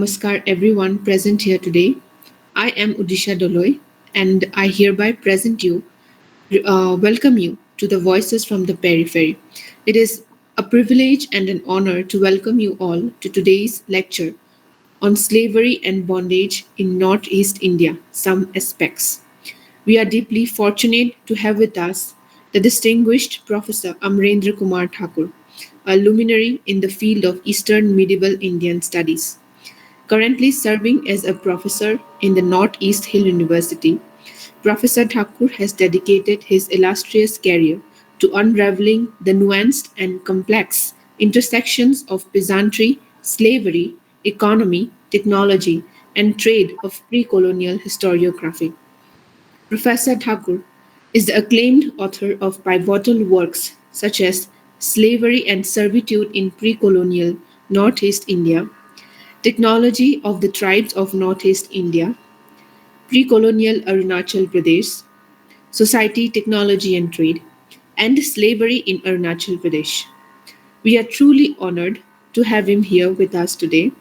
namaskar everyone present here today. I am Udisha Doloy and I hereby welcome you to the Voices from the Periphery. It is a privilege and an honor to welcome you all to today's lecture on slavery and bondage in Northeast India, some aspects. We are deeply fortunate to have with us the distinguished Professor Amrendra Kumar Thakur, a luminary in the field of Eastern Medieval Indian studies. Currently serving as a professor in the Northeast Hill University, Professor Thakur has dedicated his illustrious career to unraveling the nuanced and complex intersections of peasantry, slavery, economy, technology, and trade of pre-colonial historiography. Professor Thakur is the acclaimed author of pivotal works such as Slavery and Servitude in Pre-Colonial Northeast India, Technology of the Tribes of Northeast India, Pre-Colonial Arunachal Pradesh, Society, Technology and Trade, and Slavery in Arunachal Pradesh. We are truly honored to have him here with us today.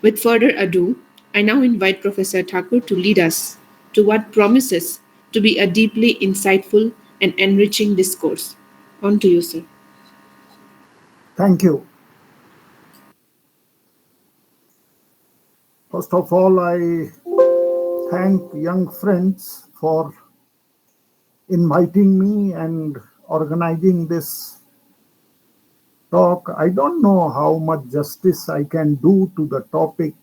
With further ado, I now invite Professor Thakur to lead us to what promises to be a deeply insightful and enriching discourse. On to you, sir. Thank you. First of all, I thank young friends for inviting me and organizing this talk. I don't know how much justice I can do to the topic,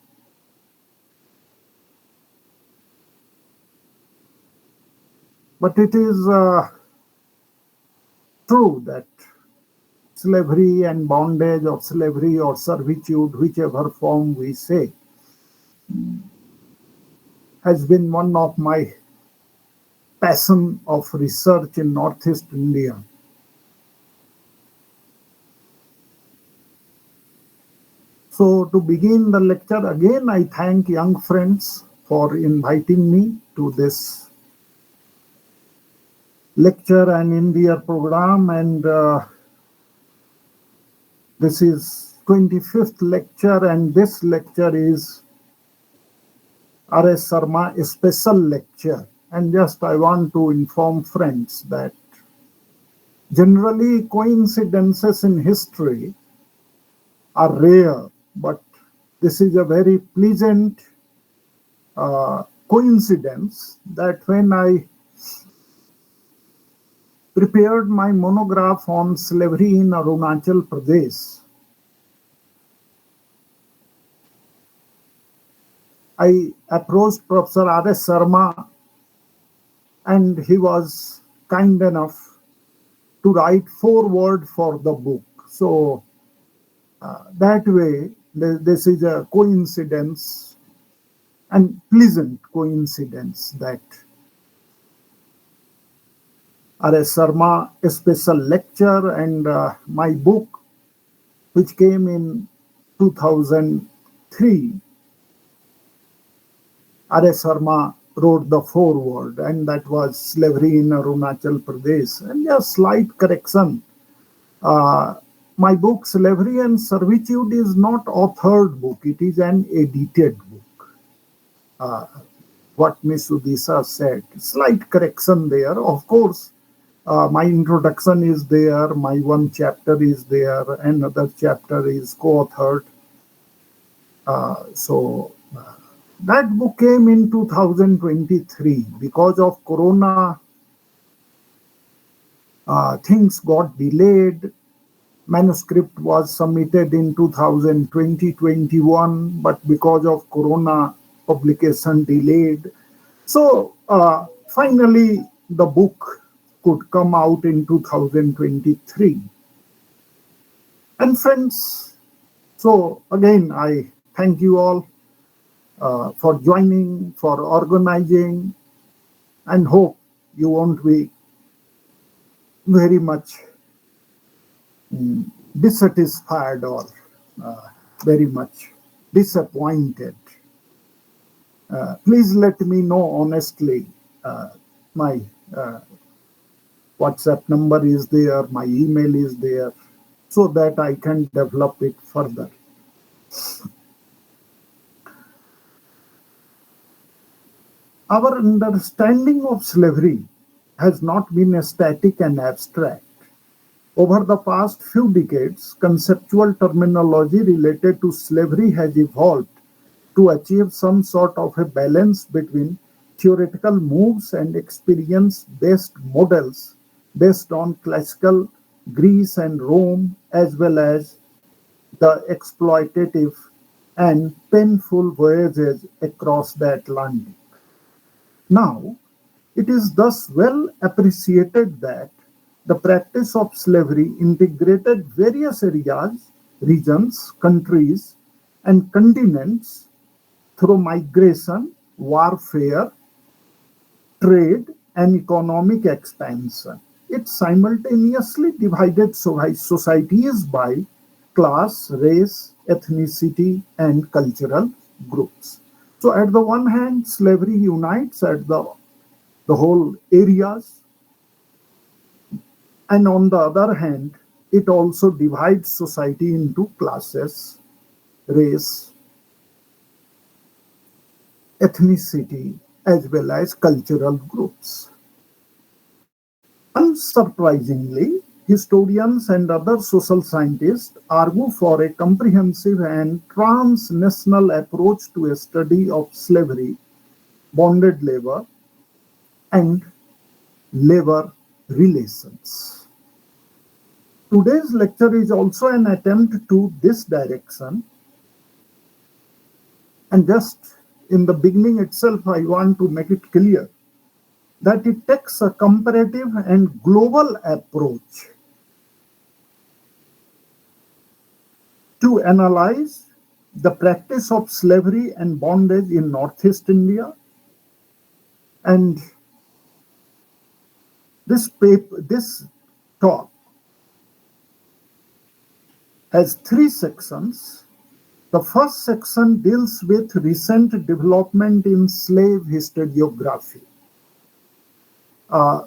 but it is true that slavery and bondage, or slavery or servitude, whichever form we say, has been one of my passion of research in Northeast India. So to begin the lecture, again I thank young friends for inviting me to this lecture and India program, and this is 25th lecture, and this lecture is R.S. Sarma special lecture. And just I want to inform friends that generally coincidences in history are rare, but this is a very pleasant coincidence that when I prepared my monograph on slavery in Arunachal Pradesh, I approached Professor R.S. Sarma, and he was kind enough to write foreword for the book. So that way, this is a coincidence, and pleasant coincidence, that R.S. Sarma a special lecture, and my book, which came in 2003, R.S. Sarma wrote the foreword, and that was Slavery in Arunachal Pradesh. And a slight correction. My book, Slavery and Servitude, is not authored book. It is an edited book. What Miss Udisha said. Slight correction there. Of course, my introduction is there. My one chapter is there. Another chapter is co-authored. That book came in 2023. Because of Corona, things got delayed. Manuscript was submitted in 2020-21, but because of Corona, publication delayed. So finally, the book could come out in 2023. And friends, so again, I thank you all for joining, for organizing, and hope you won't be very much dissatisfied or very much disappointed. Please let me know honestly. My WhatsApp number is there, my email is there, so that I can develop it further. Our understanding of slavery has not been static and abstract. Over the past few decades, conceptual terminology related to slavery has evolved to achieve some sort of a balance between theoretical moves and experience based models based on classical Greece and Rome, as well as the exploitative and painful voyages across the Atlantic. Now, it is thus well appreciated that the practice of slavery integrated various areas, regions, countries, and continents through migration, warfare, trade, and economic expansion. It simultaneously divided societies by class, race, ethnicity, and cultural groups. So, at the one hand, slavery unites at the whole areas, and on the other hand, it also divides society into classes, race, ethnicity, as well as cultural groups. Unsurprisingly, historians and other social scientists argue for a comprehensive and transnational approach to a study of slavery, bonded labor, and labor relations. Today's lecture is also an attempt to this direction, and just in the beginning itself, I want to make it clear that it takes a comparative and global approach to analyze the practice of slavery and bondage in Northeast India. And this talk has three sections. The first section deals with recent development in slave historiography. Uh,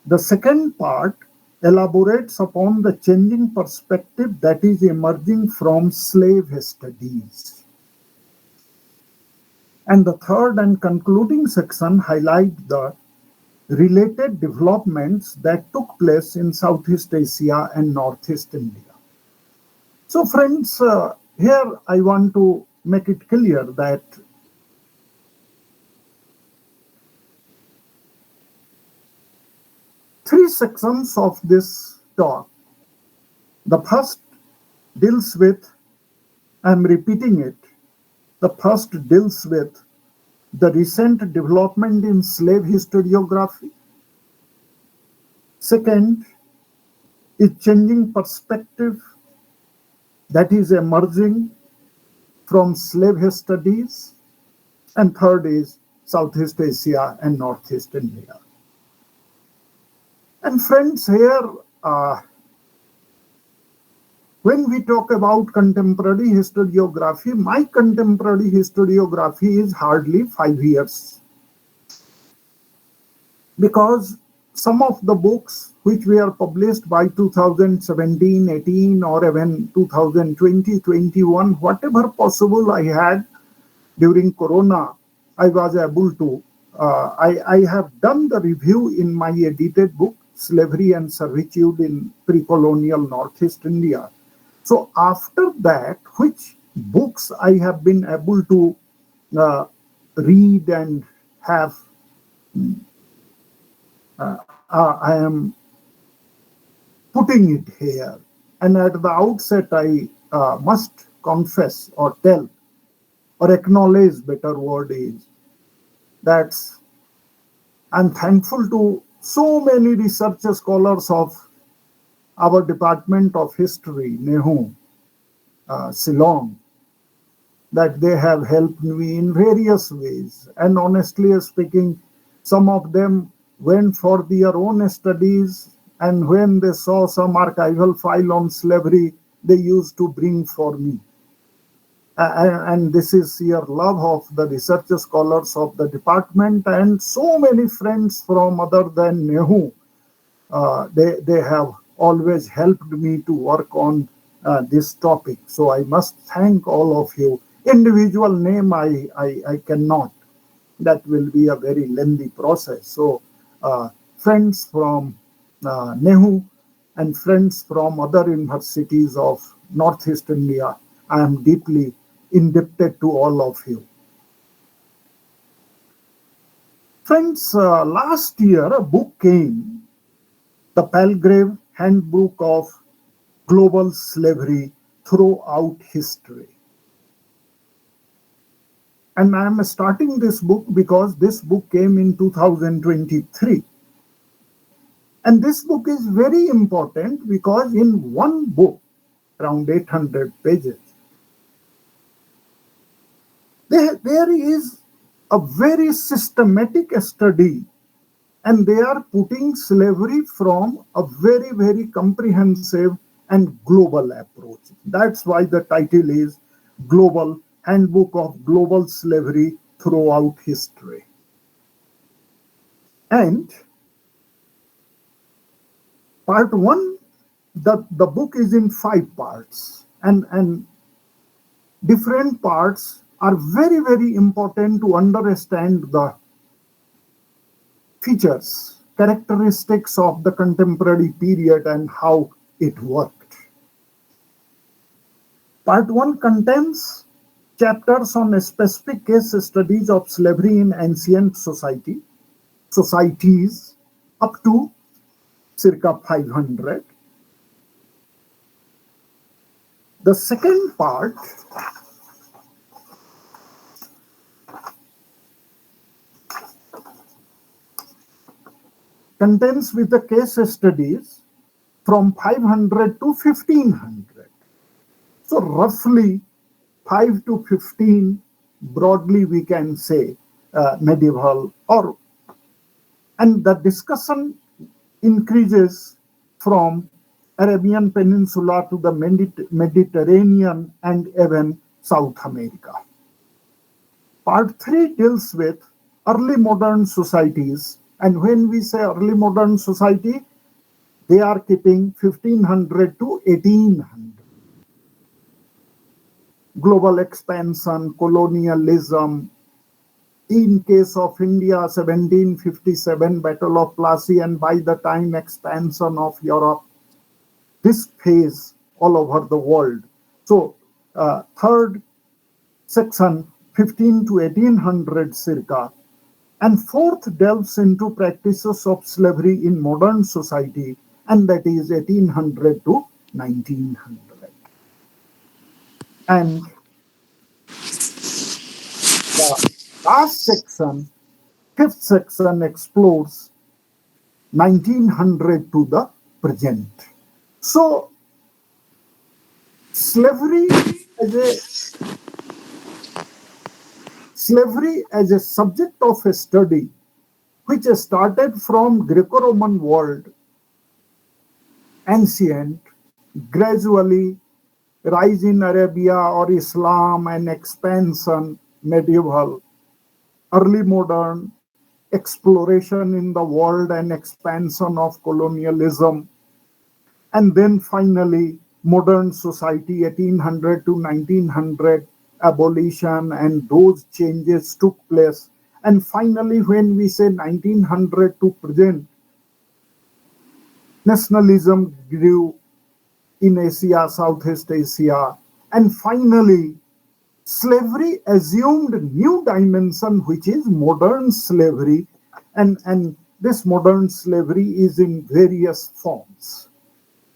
the second part elaborates upon the changing perspective that is emerging from slave studies. And the third and concluding section highlights the related developments that took place in Southeast Asia and Northeast India. So, friends, here I want to make it clear that three sections of this talk. The first deals with, I'm repeating it, the first deals with the recent development in slave historiography. Second is changing perspective that is emerging from slave studies. And third is Southeast Asia and Northeast India. And friends, here, uh, when we talk about contemporary historiography, my contemporary historiography is hardly 5 years, because some of the books which were published by 2017, 18, or even 2020, 21, whatever possible I had during Corona, I was able to, I have done the review in my edited book, Slavery and Servitude in Precolonial Northeast India. So after that, which books I have been able to uh, read and have, I am putting it here. And at the outset, I must confess or tell or acknowledge, better word is, that I'm thankful to so many research scholars of our Department of History, NEHU, Ceylon, that they have helped me in various ways. And honestly speaking, some of them went for their own studies, and when they saw some archival file on slavery, they used to bring for me. And this is your love of the research scholars of the department and so many friends from other than NEHU. They have always helped me to work on this topic. So I must thank all of you. Individual name I cannot. that will be a very lengthy process. So, friends from Nehu and friends from other universities of Northeast India, I am deeply indebted to all of you. Friends, last year a book came, The Palgrave Handbook of Global Slavery Throughout History. And I am starting this book because this book came in 2023. And this book is very important because in one book, around 800 pages, there is a very systematic study, and they are putting slavery from a very, very comprehensive and global approach. That's why the title is Global Handbook of Global Slavery Throughout History. And part one, the book is in 5 parts, and different parts are very, very important to understand the features, characteristics of the contemporary period and how it worked. Part 1 contains chapters on specific case studies of slavery in ancient societies up to circa 500. The second part contains with the case studies from 500 to 1500. So roughly 5 to 15, broadly we can say medieval, or and the discussion increases from Arabian Peninsula to the Mediterranean and even South America. Part 3 deals with early modern societies, and when we say early modern society, they are keeping 1500 to 1800. Global expansion, colonialism. In case of India, 1757 Battle of Plassey, and by the time expansion of Europe, this phase all over the world. So, third section, 15 to 1800 circa, and fourth delves into practices of slavery in modern society, and that is 1800 to 1900. And the last section, fifth section, explores 1900 to the present. So, slavery as a subject of a study, which started from Greco-Roman world, ancient, gradually rise in Arabia or Islam, and expansion, medieval, early modern, exploration in the world and expansion of colonialism, and then finally modern society, 1800 to 1900, abolition, and those changes took place. And finally, when we say 1900 to present, nationalism grew in Asia, Southeast Asia, and finally slavery assumed new dimension, which is modern slavery, and this modern slavery is in various forms.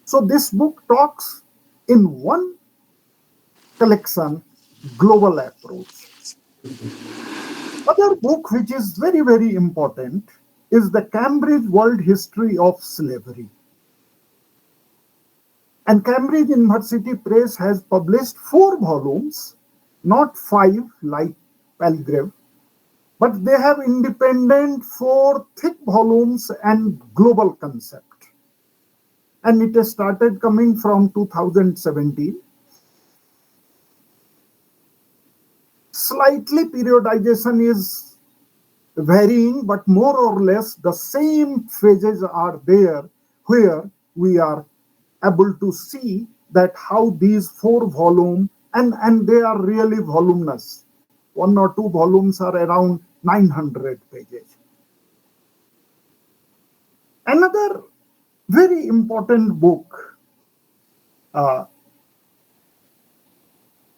So this book talks in one collection, global approach. Other book which is very, very important is the Cambridge World History of Slavery. And Cambridge University Press has published 4 volumes, not 5 like Palgrave, but they have independent 4 thick volumes and global concept. And it has started coming from 2017. Slightly periodization is varying, but more or less the same phases are there, where we are able to see that how these 4 volumes, and they are really voluminous. 1 or 2 volumes are around 900 pages. Another very important book, uh,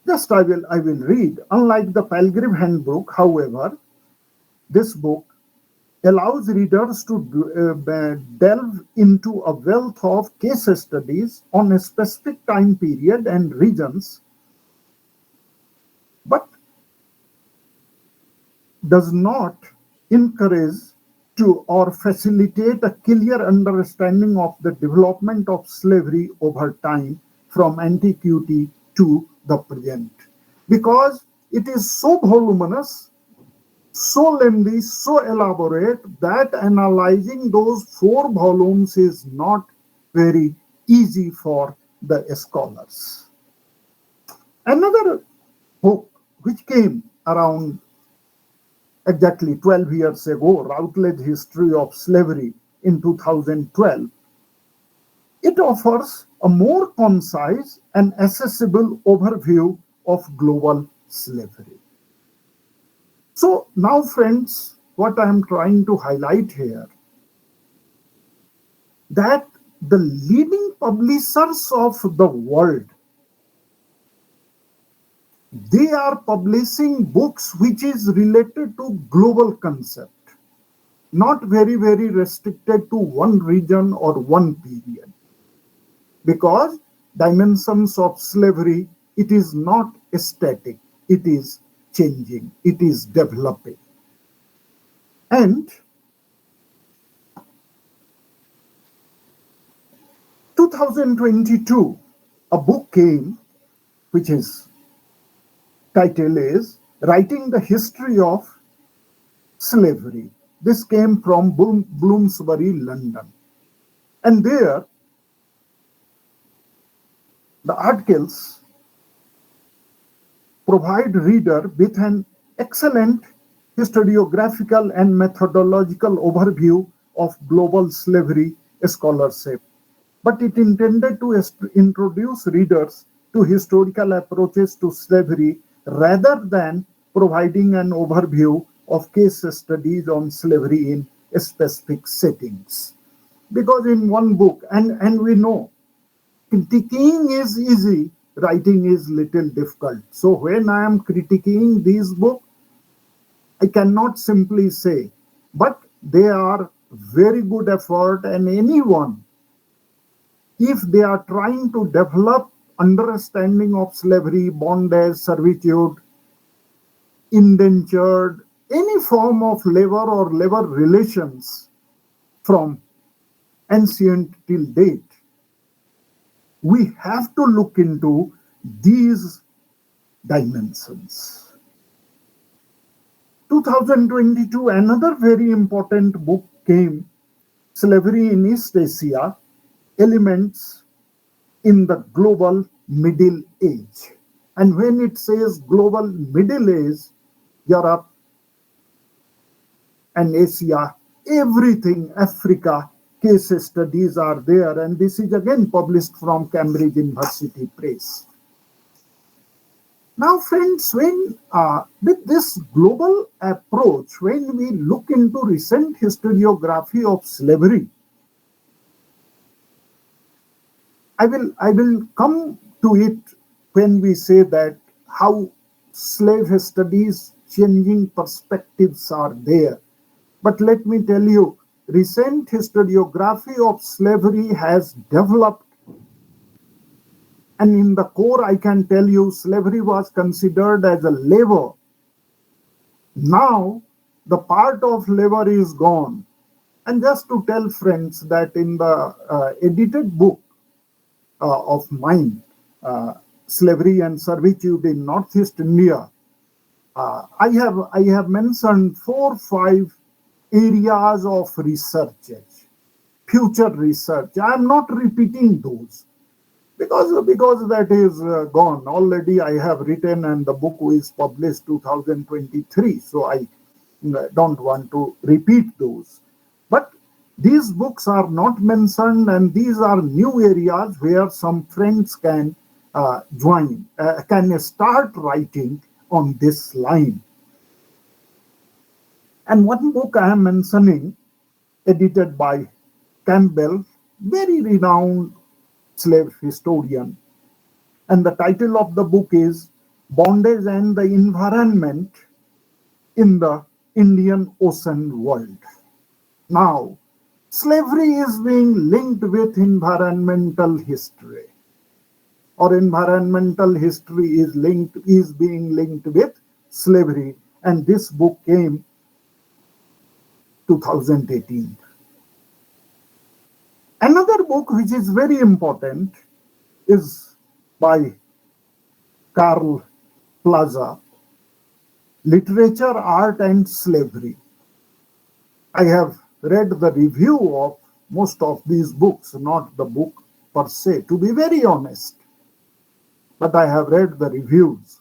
just I will read. Unlike the Pilgrim Handbook, however, this book allows readers to delve into a wealth of case studies on a specific time period and regions, but does not encourage to or facilitate a clear understanding of the development of slavery over time from antiquity to the present. Because it is so voluminous, so lengthy, so elaborate that analyzing those 4 volumes is not very easy for the scholars. Another book which came around exactly 12 years ago, Routledge History of Slavery in 2012, it offers a more concise and accessible overview of global slavery. So now, friends, what I am trying to highlight here, that the leading publishers of the world, they are publishing books which is related to global concept, not very restricted to one region or one period, because dimensions of slavery, it is not static, it is changing, it is developing. And 2022, a book came which is title is Writing the History of Slavery. This came from Bloomsbury, London. And there, the articles provide reader with an excellent historiographical and methodological overview of global slavery scholarship. But it intended to introduce readers to historical approaches to slavery rather than providing an overview of case studies on slavery in specific settings. Because in one book, and we know critiquing is easy, writing is little difficult. So when I am critiquing these books, I cannot simply say, but they are very good effort, and anyone, if they are trying to develop understanding of slavery, bondage, servitude, indentured, any form of labor or labor relations from ancient till date, we have to look into these dimensions. 2022, another very important book came, Slavery in East Asia, Elements in the Global Middle Age. And when it says global middle age, Europe and Asia, everything, Africa, case studies are there. And this is again published from Cambridge University Press. Now, friends, when with this global approach, when we look into recent historiography of slavery, I will come to it when we say that how slave studies changing perspectives are there. But let me tell you, recent historiography of slavery has developed, and in the core, I can tell you, slavery was considered as a labor. Now, the part of labor is gone. And just to tell friends that in the edited book of mine, Slavery and Servitude in Northeast India, I have mentioned 4 or 5 areas of research, future research. I am not repeating those because that is gone already. I have written, and the book is published 2023, so I don't want to repeat those. But these books are not mentioned, and these are new areas where some friends can can start writing on this line. And one book I am mentioning, edited by Campbell, very renowned slave historian. And the title of the book is Bondage and the Environment in the Indian Ocean World. Now, slavery is being linked with environmental history, or environmental history is being linked with slavery, and this book came 2018. Another book which is very important is by Karl Plaza, Literature, Art and Slavery. I have read the review of most of these books, not the book per se, to be very honest, but I have read the reviews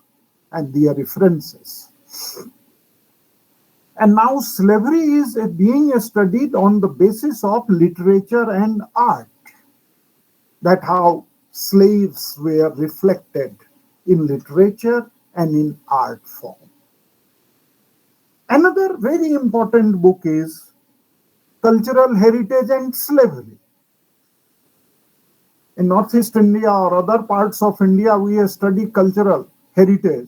and their references. And now slavery is being studied on the basis of literature and art. That how slaves were reflected in literature and in art form. Another very important book is Cultural Heritage and Slavery. In Northeast India or other parts of India, we study cultural heritage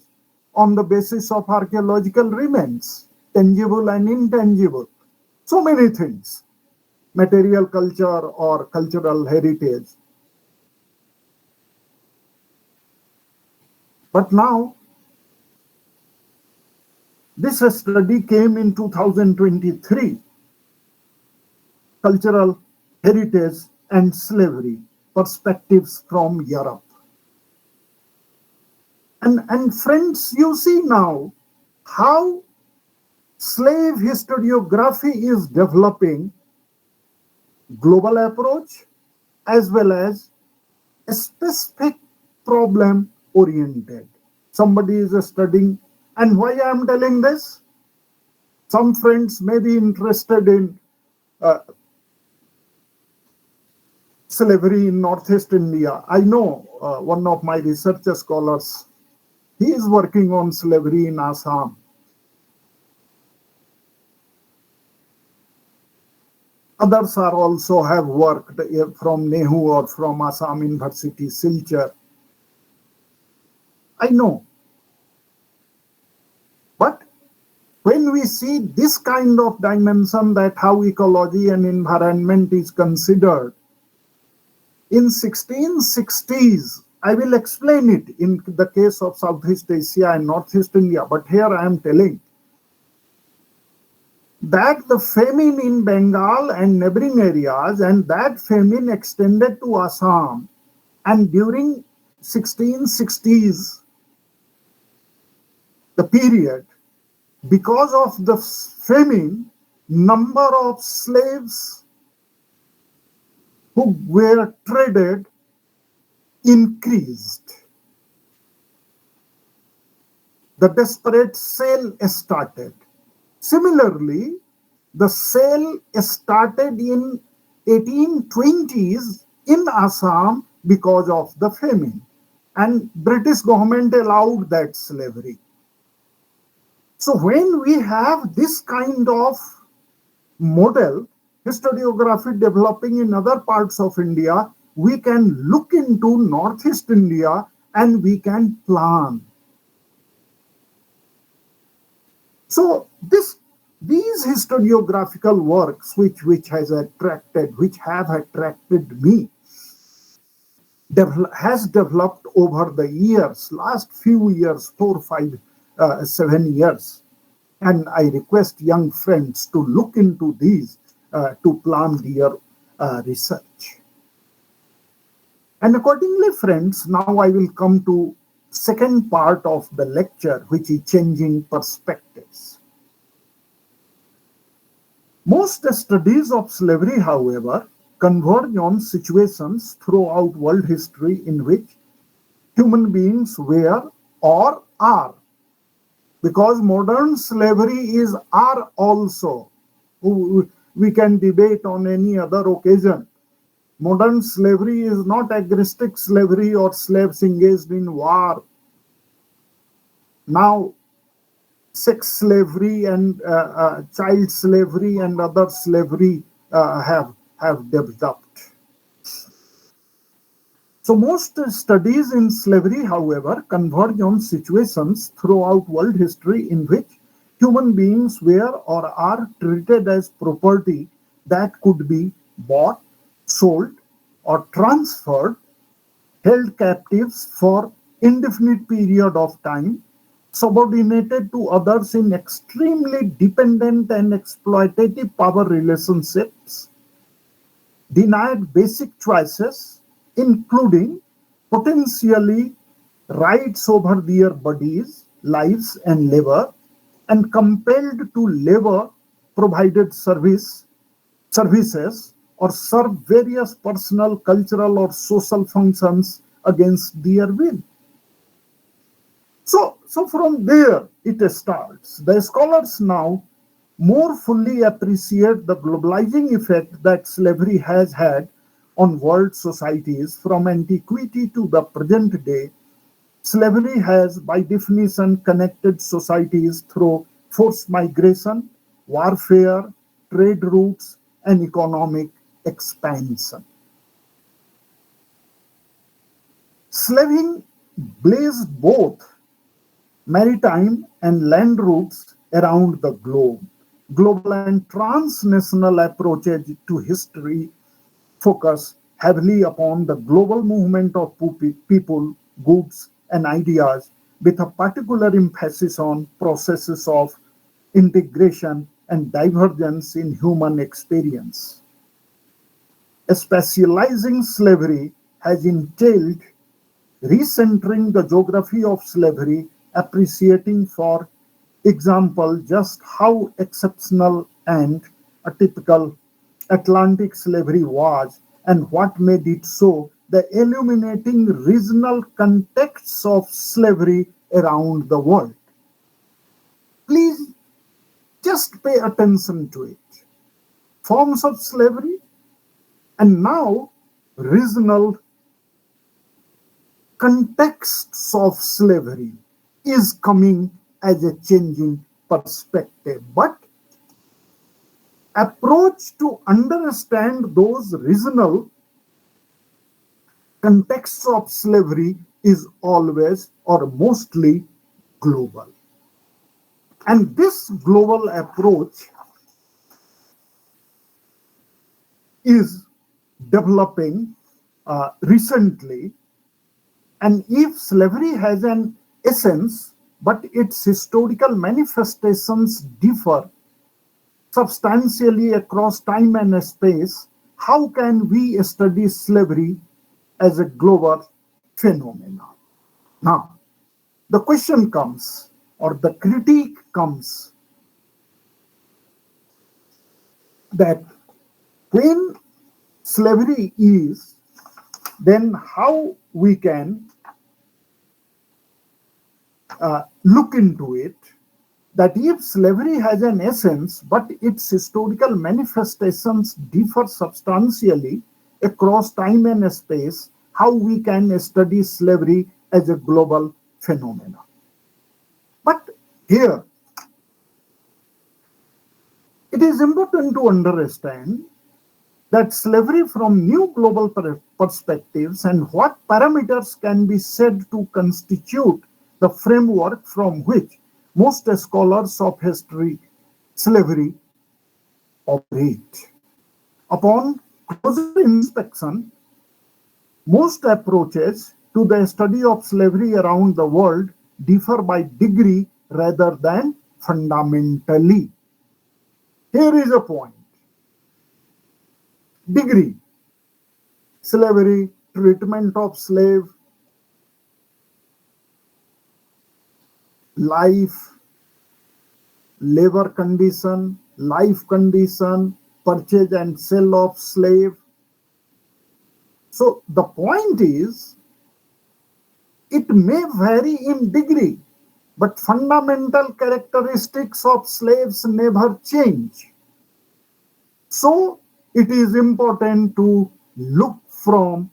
on the basis of archaeological remains, tangible and intangible. So many things, material culture or cultural heritage. But now, this study came in 2023, Cultural Heritage and Slavery, Perspectives from Europe. And friends, you see now how slave historiography is developing global approach as well as a specific problem oriented. Somebody is studying, and why I am telling this? Some friends may be interested in slavery in Northeast India. I know one of my research scholars, he is working on slavery in Assam. Others are also have worked from Nehu or from Assam University, Silchar. I know. But when we see this kind of dimension, that how ecology and environment is considered, in 1660s, I will explain it in the case of Southeast Asia and Northeast India, but here I am telling that the famine in Bengal and neighboring areas, and that famine extended to Assam, and during 1660s, the period, because of the famine, number of slaves who were traded increased. The desperate sale started. Similarly, the sale started in 1820s in Assam because of the famine, and British government allowed that slavery. So when we have this kind of model, historiography developing in other parts of India, we can look into Northeast India and we can plan. So these historiographical works which have attracted me, has developed over the years, last few years, 4, 5, 7 years. And I request young friends to look into these to plan their research. And accordingly, friends, now I will come to second part of the lecture, which is changing perspectives. Most studies of slavery, however, converge on situations throughout world history in which human beings were or are, because modern slavery is are also. We can debate on any other occasion. Modern slavery is not agrestic slavery or slaves engaged in war. Now, sex slavery and child slavery and other slavery have developed. So most studies in slavery, however, converge on situations throughout world history in which human beings were or are treated as property that could be bought, sold, or transferred, held captives for indefinite period of time, subordinated to others in extremely dependent and exploitative power relationships, denied basic choices, including potentially rights over their bodies, lives, and labor, and compelled to labor provided services or serve various personal, cultural, or social functions against their will. So from there it starts. The scholars now more fully appreciate the globalizing effect that slavery has had on world societies from antiquity to the present day. Slavery has, by definition, connected societies through forced migration, warfare, trade routes, and economic expansion. Slaving blazed both maritime and land routes around the globe. Global and transnational approaches to history focus heavily upon the global movement of people, goods, and ideas, with a particular emphasis on processes of integration and divergence in human experience. Specializing slavery has entailed recentering the geography of slavery, appreciating, for example, just how exceptional and atypical Atlantic slavery was and what made it so, the illuminating regional contexts of slavery around the world. Please just pay attention to it. Forms of slavery and now regional contexts of slavery is coming as a changing perspective. But approach to understand those regional contexts of slavery is always or mostly global. And this global approach is developing recently. And if slavery has an essence, but its historical manifestations differ substantially across time and space, how can we study slavery as a global phenomenon? Now, the question comes, or the critique comes, that when slavery is, then how we can look into it, that if slavery has an essence, but its historical manifestations differ substantially across time and space, how we can study slavery as a global phenomenon. But here, it is important to understand that slavery from new global perspectives and what parameters can be said to constitute the framework from which most scholars of history slavery operate. Upon closer inspection, most approaches to the study of slavery around the world differ by degree rather than fundamentally. Here is a point. Degree: slavery, treatment of slave, life, labor condition, life condition, purchase and sale of slave. So the point is, it may vary in degree, but fundamental characteristics of slaves never change. So it is important to look from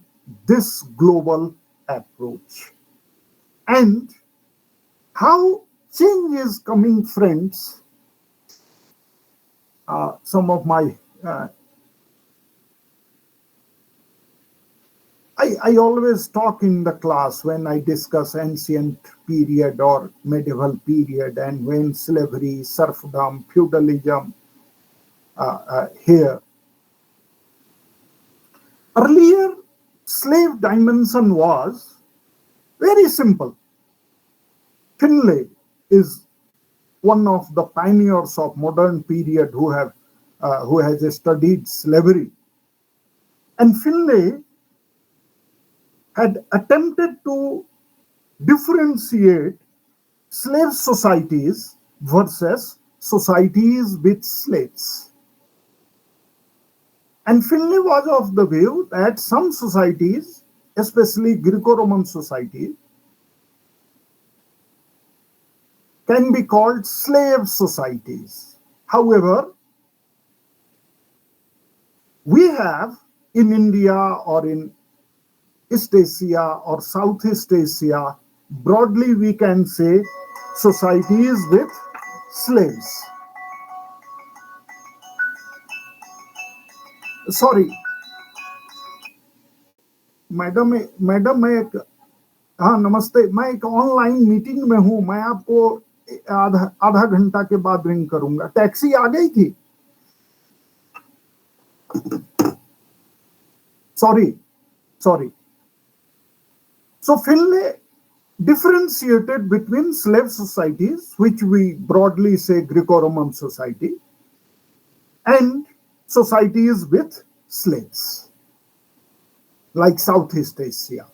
this global approach. And how change is coming, friends. Some of my uh, I always talk in the class when I discuss ancient period or medieval period, and when slavery, serfdom, feudalism here. Earlier, slave dimension was very simple. Finlay is one of the pioneers of modern period who has studied slavery, and Finlay had attempted to differentiate slave societies versus societies with slaves. And Finlay was of the view that some societies, especially Greco-Roman societies, can be called slave societies. However, we have in India or in East Asia or Southeast Asia, broadly we can say societies with slaves. Sorry, madam madam मैं एक हाँ नमस्ते, मैं एक online meeting में हूँ, मैं आपको आधा आधा घंटा के बाद रिंग करूंगा। टैक्सी आ गई थी, sorry sorry. So Finlay differentiated between slave societies, which we broadly say Greco-Roman society, and societies with slaves, like Southeast Asia,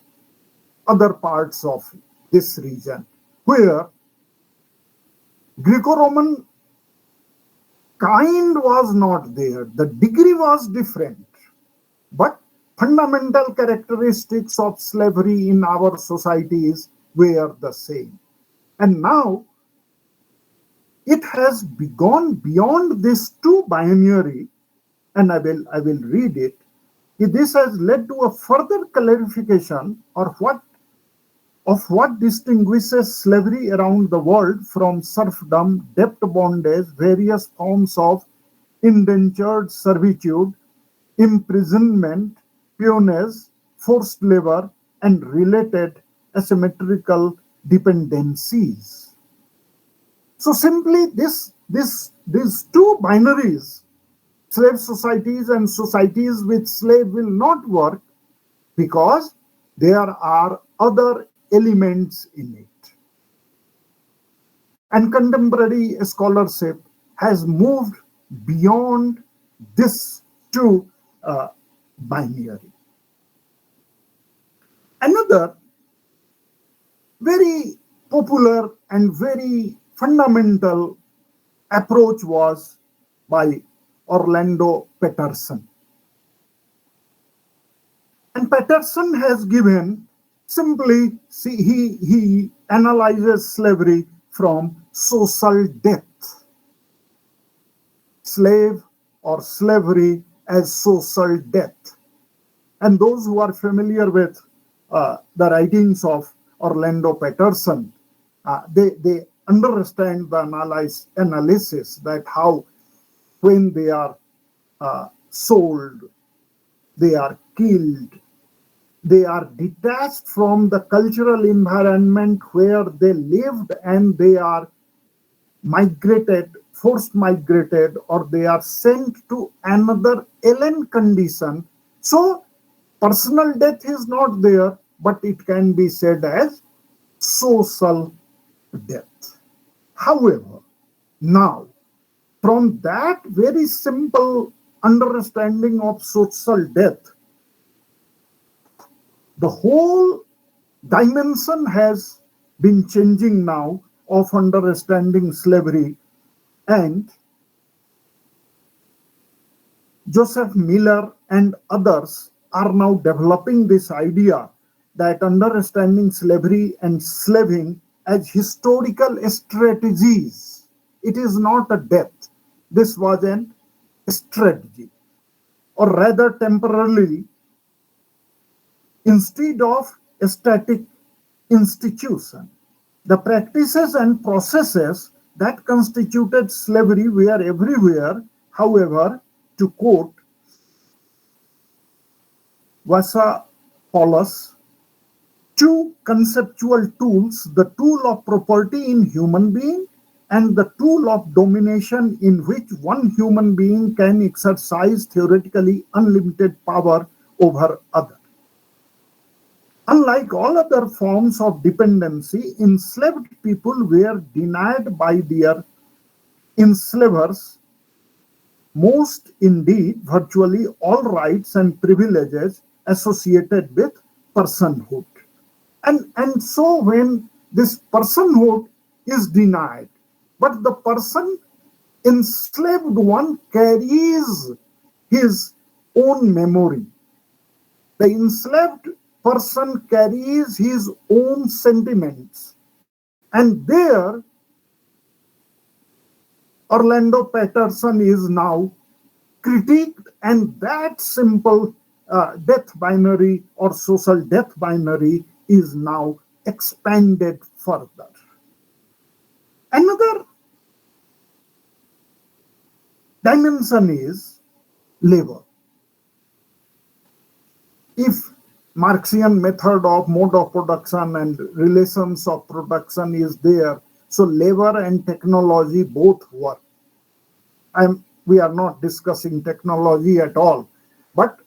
other parts of this region, where Greco-Roman kind was not there. The degree was different, but fundamental characteristics of slavery in our societies were the same. And now it has gone beyond this two binary, and I will read it. This has led to a further clarification of what distinguishes slavery around the world from serfdom, debt bondage, various forms of indentured servitude, imprisonment, peonage, forced labor, and related asymmetrical dependencies. So simply these two binaries, slave societies and societies with slave, will not work because there are other elements in it. And contemporary scholarship has moved beyond this two binary. Another very popular and very fundamental approach was by Orlando Patterson. And Patterson has given simply, see, he analyzes slavery from social death. Slave or slavery as social death. And those who are familiar with the writings of Orlando Patterson, they understand the analysis that how when they are sold, they are killed, they are detached from the cultural environment where they lived, and they are migrated, forced migrated, or they are sent to another alien condition. So personal death is not there, but it can be said as social death. However, now from that very simple understanding of social death, the whole dimension has been changing now of understanding slavery. And Joseph Miller and others are now developing this idea that understanding slavery and slaving as historical strategies. It is not a death. This was an strategy, or rather temporarily, instead of a static institution. The practices and processes that constituted slavery were everywhere, however, to quote Vasa Paulus, two conceptual tools, the tool of property in human being and the tool of domination in which one human being can exercise theoretically unlimited power over other. Unlike all other forms of dependency, enslaved people were denied by their enslavers most, indeed virtually all rights and privileges associated with personhood. And so when this personhood is denied, but the person enslaved one carries his own memory. The enslaved person carries his own sentiments. And there, Orlando Patterson is now critiqued, and that simple death binary or social death binary is now expanded further. Another dimension is labor. If Marxian method of mode of production and relations of production is there, so labor and technology both work. We are not discussing technology at all, but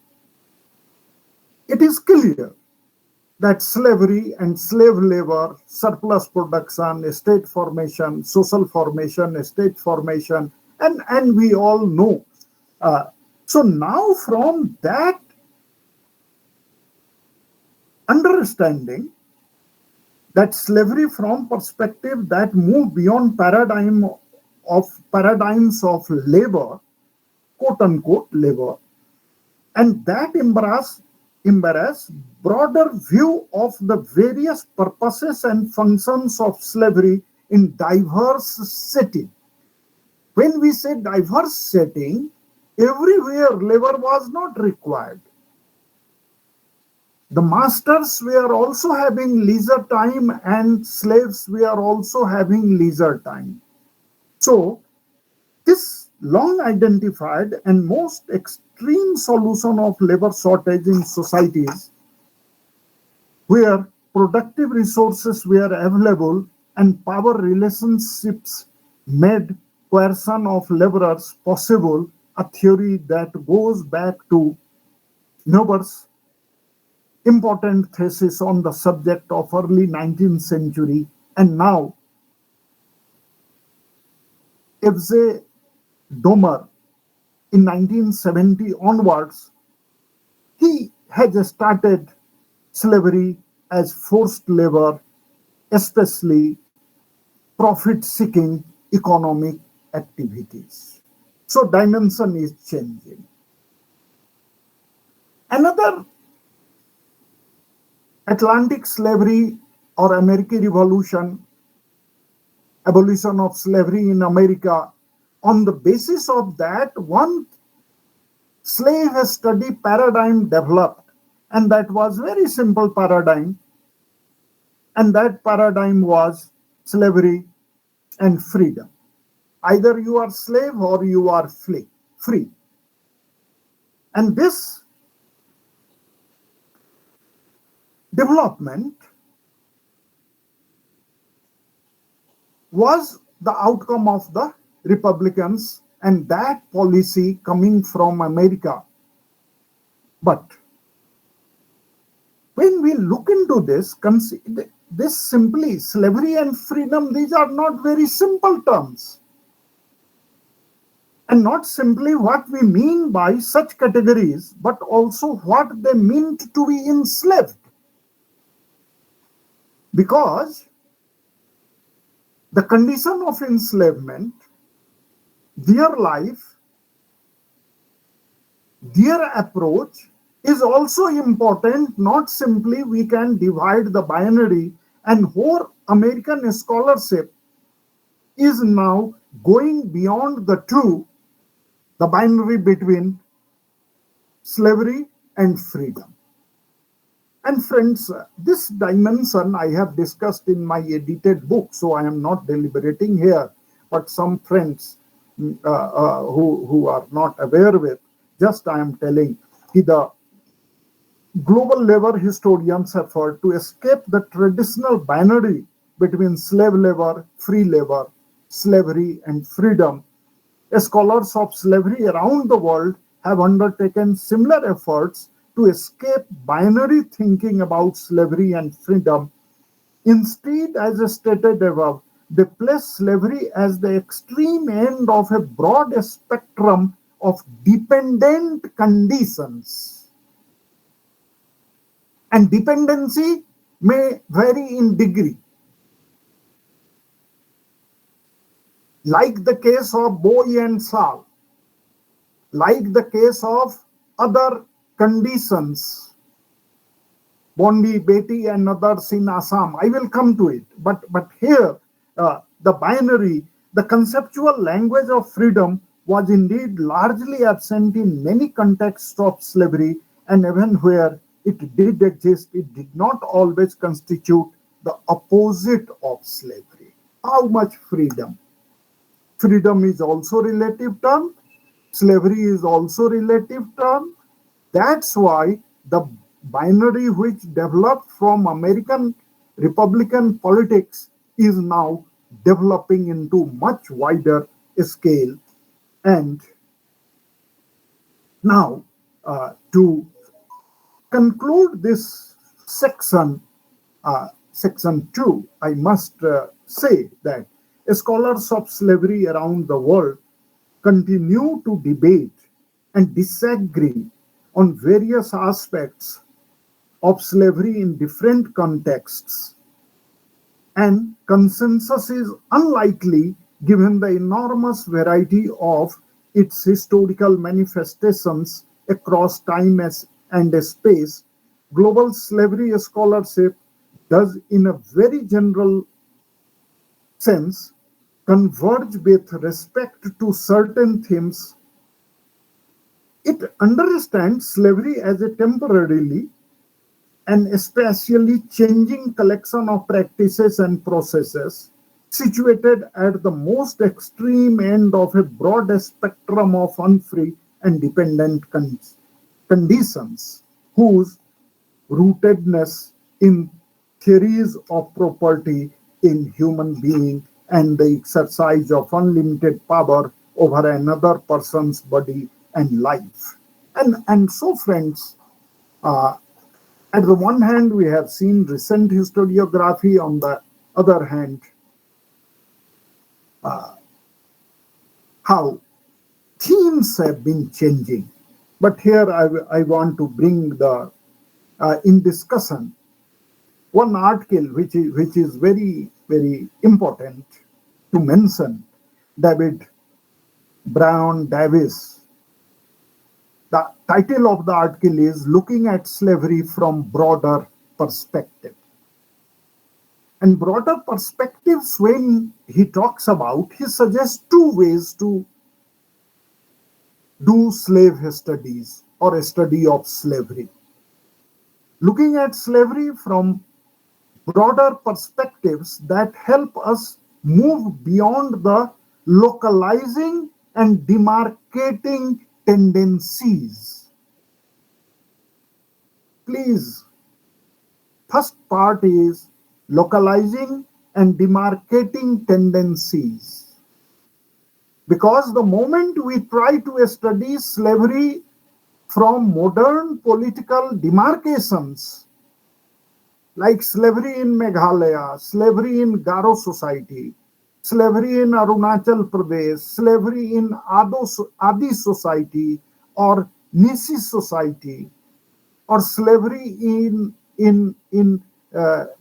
it is clear that slavery and slave labor, surplus production, estate formation, social formation, estate formation, and we all know. Uh, so now from that understanding, that slavery from perspective that move beyond paradigms of labor, quote unquote labor, and that embrace broader view of the various purposes and functions of slavery in diverse setting. When we say diverse setting, everywhere labor was not required. The masters were also having leisure time and slaves were also having leisure time. So this long identified and most extreme solution of labor shortage in societies where productive resources were available and power relationships made coercion of laborers possible, a theory that goes back to Neuber's important thesis on the subject of early 19th century, and now F.J. Domer in 1970 onwards, he has started slavery as forced labor, especially profit-seeking economic activities. So dimension is changing. Another Atlantic slavery or American Revolution, abolition of slavery in America. On the basis of that, one slave study paradigm developed, and that was very simple paradigm, and that paradigm was slavery and freedom. Either you are slave or you are free. And this development was the outcome of the Republicans and that policy coming from America. But when we look into this, this simply slavery and freedom, these are not very simple terms. And not simply what we mean by such categories, but also what they meant to be enslaved. Because the condition of enslavement, their life, their approach is also important. Not simply we can divide the binary, and whole American scholarship is now going beyond the two, the binary between slavery and freedom. And friends, this dimension I have discussed in my edited book, so I am not deliberating here. But some friends who are not aware with, just I am telling, the global labor historians effort to escape the traditional binary between slave labor, free labor, slavery, and freedom. Scholars of slavery around the world have undertaken similar efforts to escape binary thinking about slavery and freedom. Instead, as stated above, they place slavery as the extreme end of a broad spectrum of dependent conditions. And dependency may vary in degree, like the case of boy and Sal, like the case of other conditions, Bondi, Beti, and others in Assam. I will come to it. But here, the binary, the conceptual language of freedom was indeed largely absent in many contexts of slavery, and even where it did exist, it did not always constitute the opposite of slavery. How much freedom? Freedom is also relative term. Slavery is also relative term. That's why the binary which developed from American Republican politics is now developing into much wider scale. And now, to conclude this section, section 2, I must say that scholars of slavery around the world continue to debate and disagree on various aspects of slavery in different contexts, and consensus is unlikely given the enormous variety of its historical manifestations across time and space. Global slavery scholarship does, in a very general sense, converge with respect to certain themes. It understands slavery as a temporarily and especially changing collection of practices and processes situated at the most extreme end of a broad spectrum of unfree and dependent conditions, whose rootedness in theories of property in human being and the exercise of unlimited power over another person's body and life. And so, friends, uh, at the one hand, we have seen recent historiography. On the other hand, how themes have been changing. But here I want to bring the in discussion one article which is very important to mention. David Brown Davis. The title of the article is Looking at Slavery from Broader Perspective. And broader perspectives, when he talks about, he suggests two ways to do slave studies or a study of slavery. Looking at slavery from broader perspectives that help us move beyond the localizing and demarcating tendencies. Please, first part is localizing and demarcating tendencies. Because the moment we try to study slavery from modern political demarcations, like slavery in Meghalaya, slavery in Garo society, slavery in Arunachal Pradesh, slavery in Adi society or Nisi society, or slavery in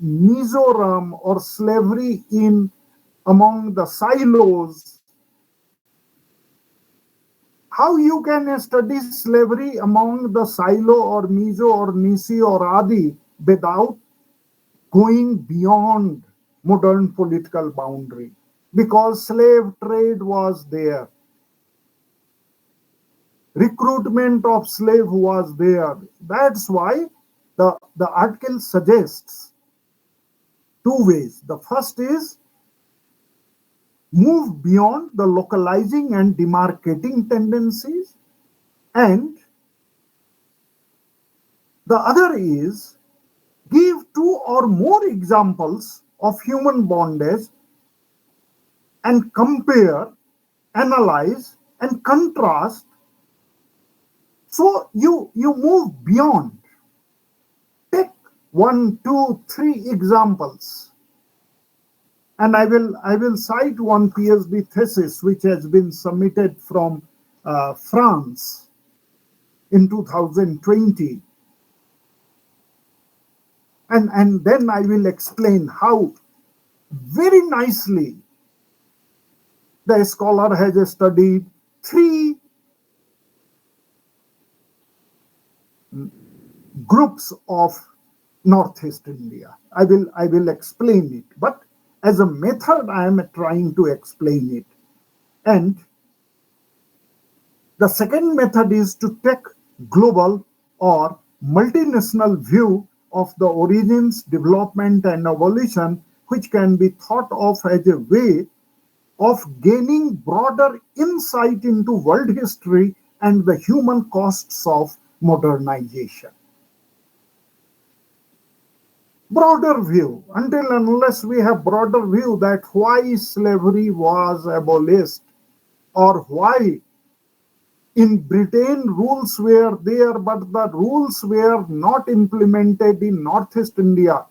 Mizoram, or slavery in among the silos. How you can study slavery among the silo or Mizo or Nisi or Adi without going beyond modern political boundary? Because slave trade was there, recruitment of slave was there. That's why The article suggests two ways. The first is move beyond the localizing and demarcating tendencies, and the other is give two or more examples of human bondage and compare, analyze, and contrast. So you move beyond. Take one, two, three examples, and I will cite one PhD thesis which has been submitted from France in 2020, and then I will explain how very nicely the scholar has studied three groups of Northeast India. I will explain it, but as a method, I am trying to explain it. And the second method is to take global or multinational view of the origins, development, and evolution, which can be thought of as a way of gaining broader insight into world history and the human costs of modernization. Broader view, until unless we have broader view that why slavery was abolished or why in Britain rules were there but the rules were not implemented in Northeast India.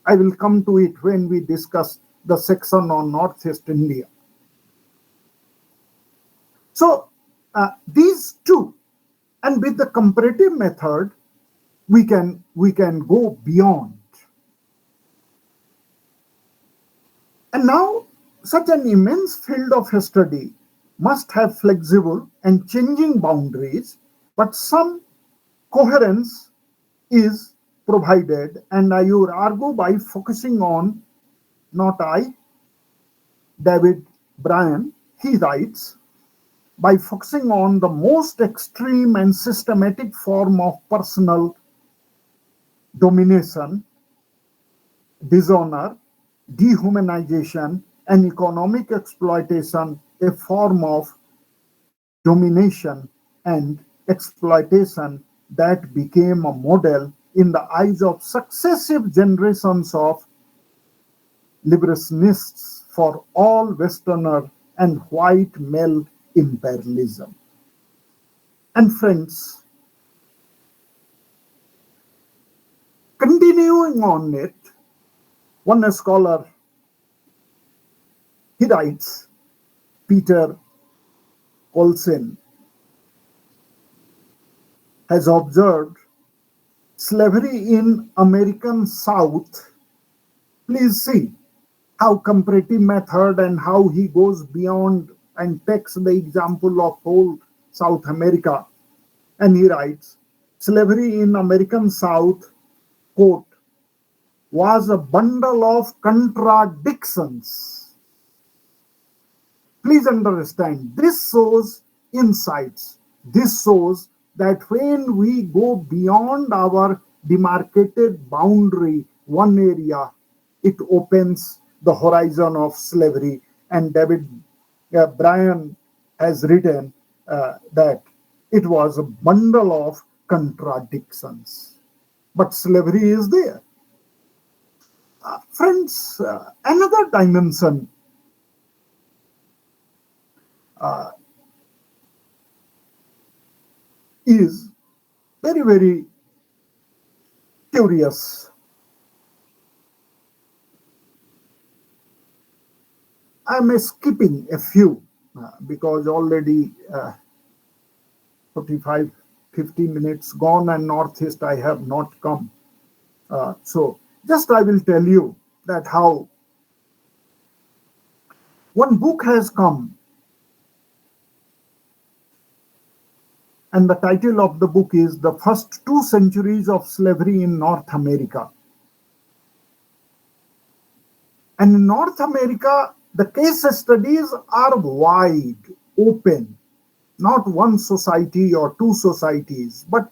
I will come to it when we discuss the section on Northeast India. So these two, and with the comparative method, we can go beyond. And now, such an immense field of study must have flexible and changing boundaries, but some coherence is provided, and I would argue by focusing on, not I, David Bryan, he writes, by focusing on the most extreme and systematic form of personal domination, dishonor, dehumanization, and economic exploitation, a form of domination and exploitation that became a model in the eyes of successive generations of liberationists for all Westerner and white male imperialism. And friends, continuing on it, one scholar, he writes, Peter Olsen, has observed slavery in American South. Please see how comparative method and how he goes beyond and takes the example of whole South America. And he writes, slavery in American South, quote, was a bundle of contradictions. Please understand, this shows insights. This shows that when we go beyond our demarcated boundary, one area, it opens the horizon of slavery. And David Bryan has written that it was a bundle of contradictions. But slavery is there. Friends, another dimension is very, very curious. I'm skipping a few because already 45, 50 minutes gone and Northeast I have not come. So just I will tell you that how one book has come, and the title of the book is The First 2 Centuries of Slavery in North America. And in North America, the case studies are wide, open, not one society or two societies, but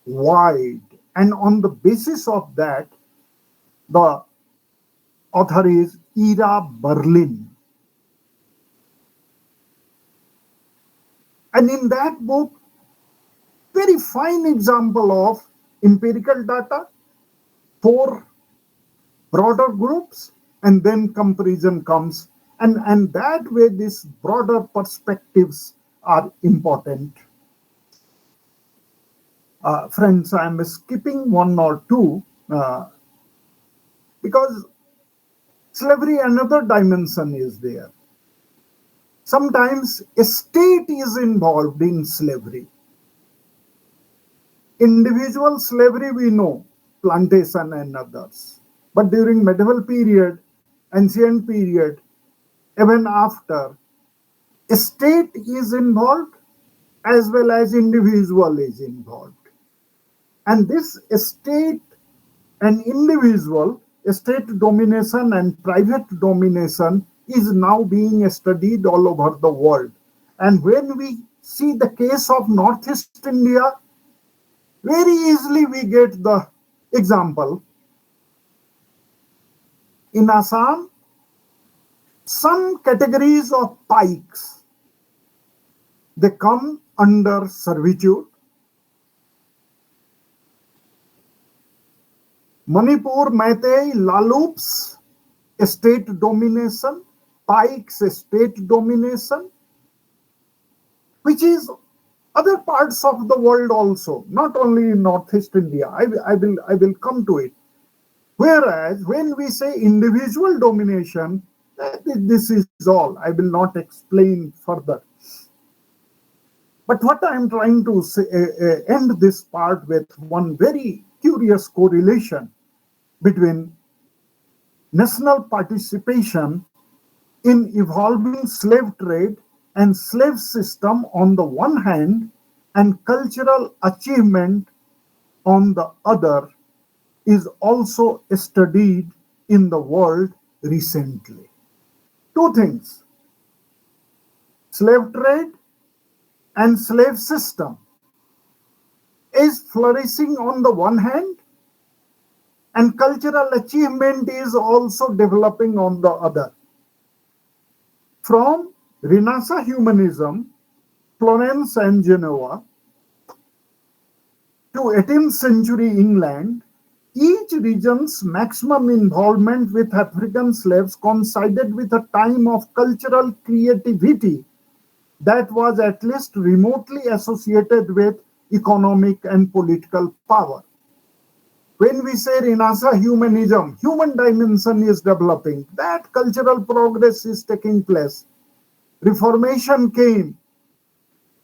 wide. And on the basis of that, the author is Ira Berlin. And in that book, very fine example of empirical data, four broader groups, and then comparison comes. And that way, these broader perspectives are important. Friends, I'm skipping one or two because slavery, another dimension is there. Sometimes a state is involved in slavery. Individual slavery we know, plantation and others. But during medieval period, ancient period, even after, a state is involved as well as individual is involved. And this state and individual, state domination and private domination is now being studied all over the world. And when we see the case of Northeast India, very easily we get the example. In Assam, some categories of pikes, they come under servitude. Manipur, Meitei, Lalups, state domination, pikes, state domination, which is other parts of the world also, not only in Northeast India. I will come to it. Whereas when we say individual domination, this is all. I will not explain further. But what I am trying to say, end this part with one very curious correlation between national participation in evolving slave trade and slave system on the one hand and cultural achievement on the other is also studied in the world recently. Two things: slave trade and slave system is flourishing on the one hand, and cultural achievement is also developing on the other. From Renaissance humanism, Florence and Genoa, to 18th century England, each region's maximum involvement with African slaves coincided with a time of cultural creativity that was at least remotely associated with economic and political power. When we say Renaissance humanism, human dimension is developing, that cultural progress is taking place. Reformation came.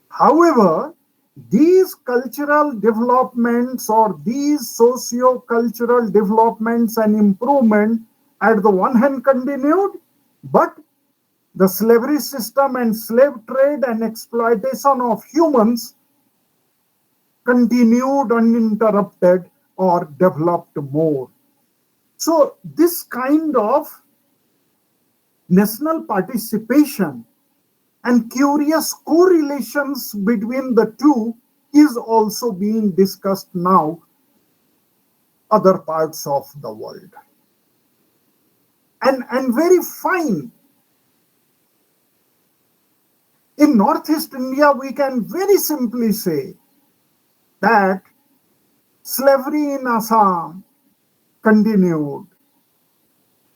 However, these cultural developments or these socio-cultural developments and improvement at the one hand continued, but the slavery system and slave trade and exploitation of humans continued uninterrupted or developed more. So this kind of national participation and curious correlations between the two is also being discussed now other parts of the world. And very fine. In Northeast India, we can very simply say that slavery in Assam continued,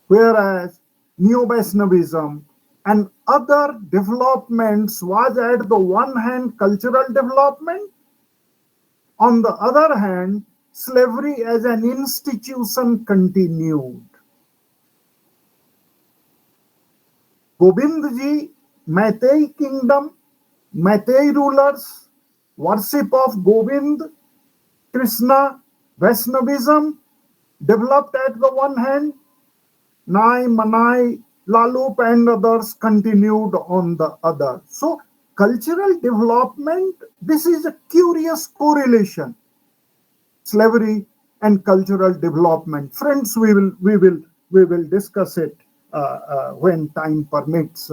whereas Neo-Vaishnavism and other developments was at the one hand cultural development, on the other hand slavery as an institution continued. Govindji, Meitei kingdom, Meitei rulers, worship of Govind, Krishna, Vaishnavism developed at the one hand, Nai, Manai, Lalup and others continued on the other. So cultural development, this is a curious correlation, slavery and cultural development. Friends, we will discuss it when time permits.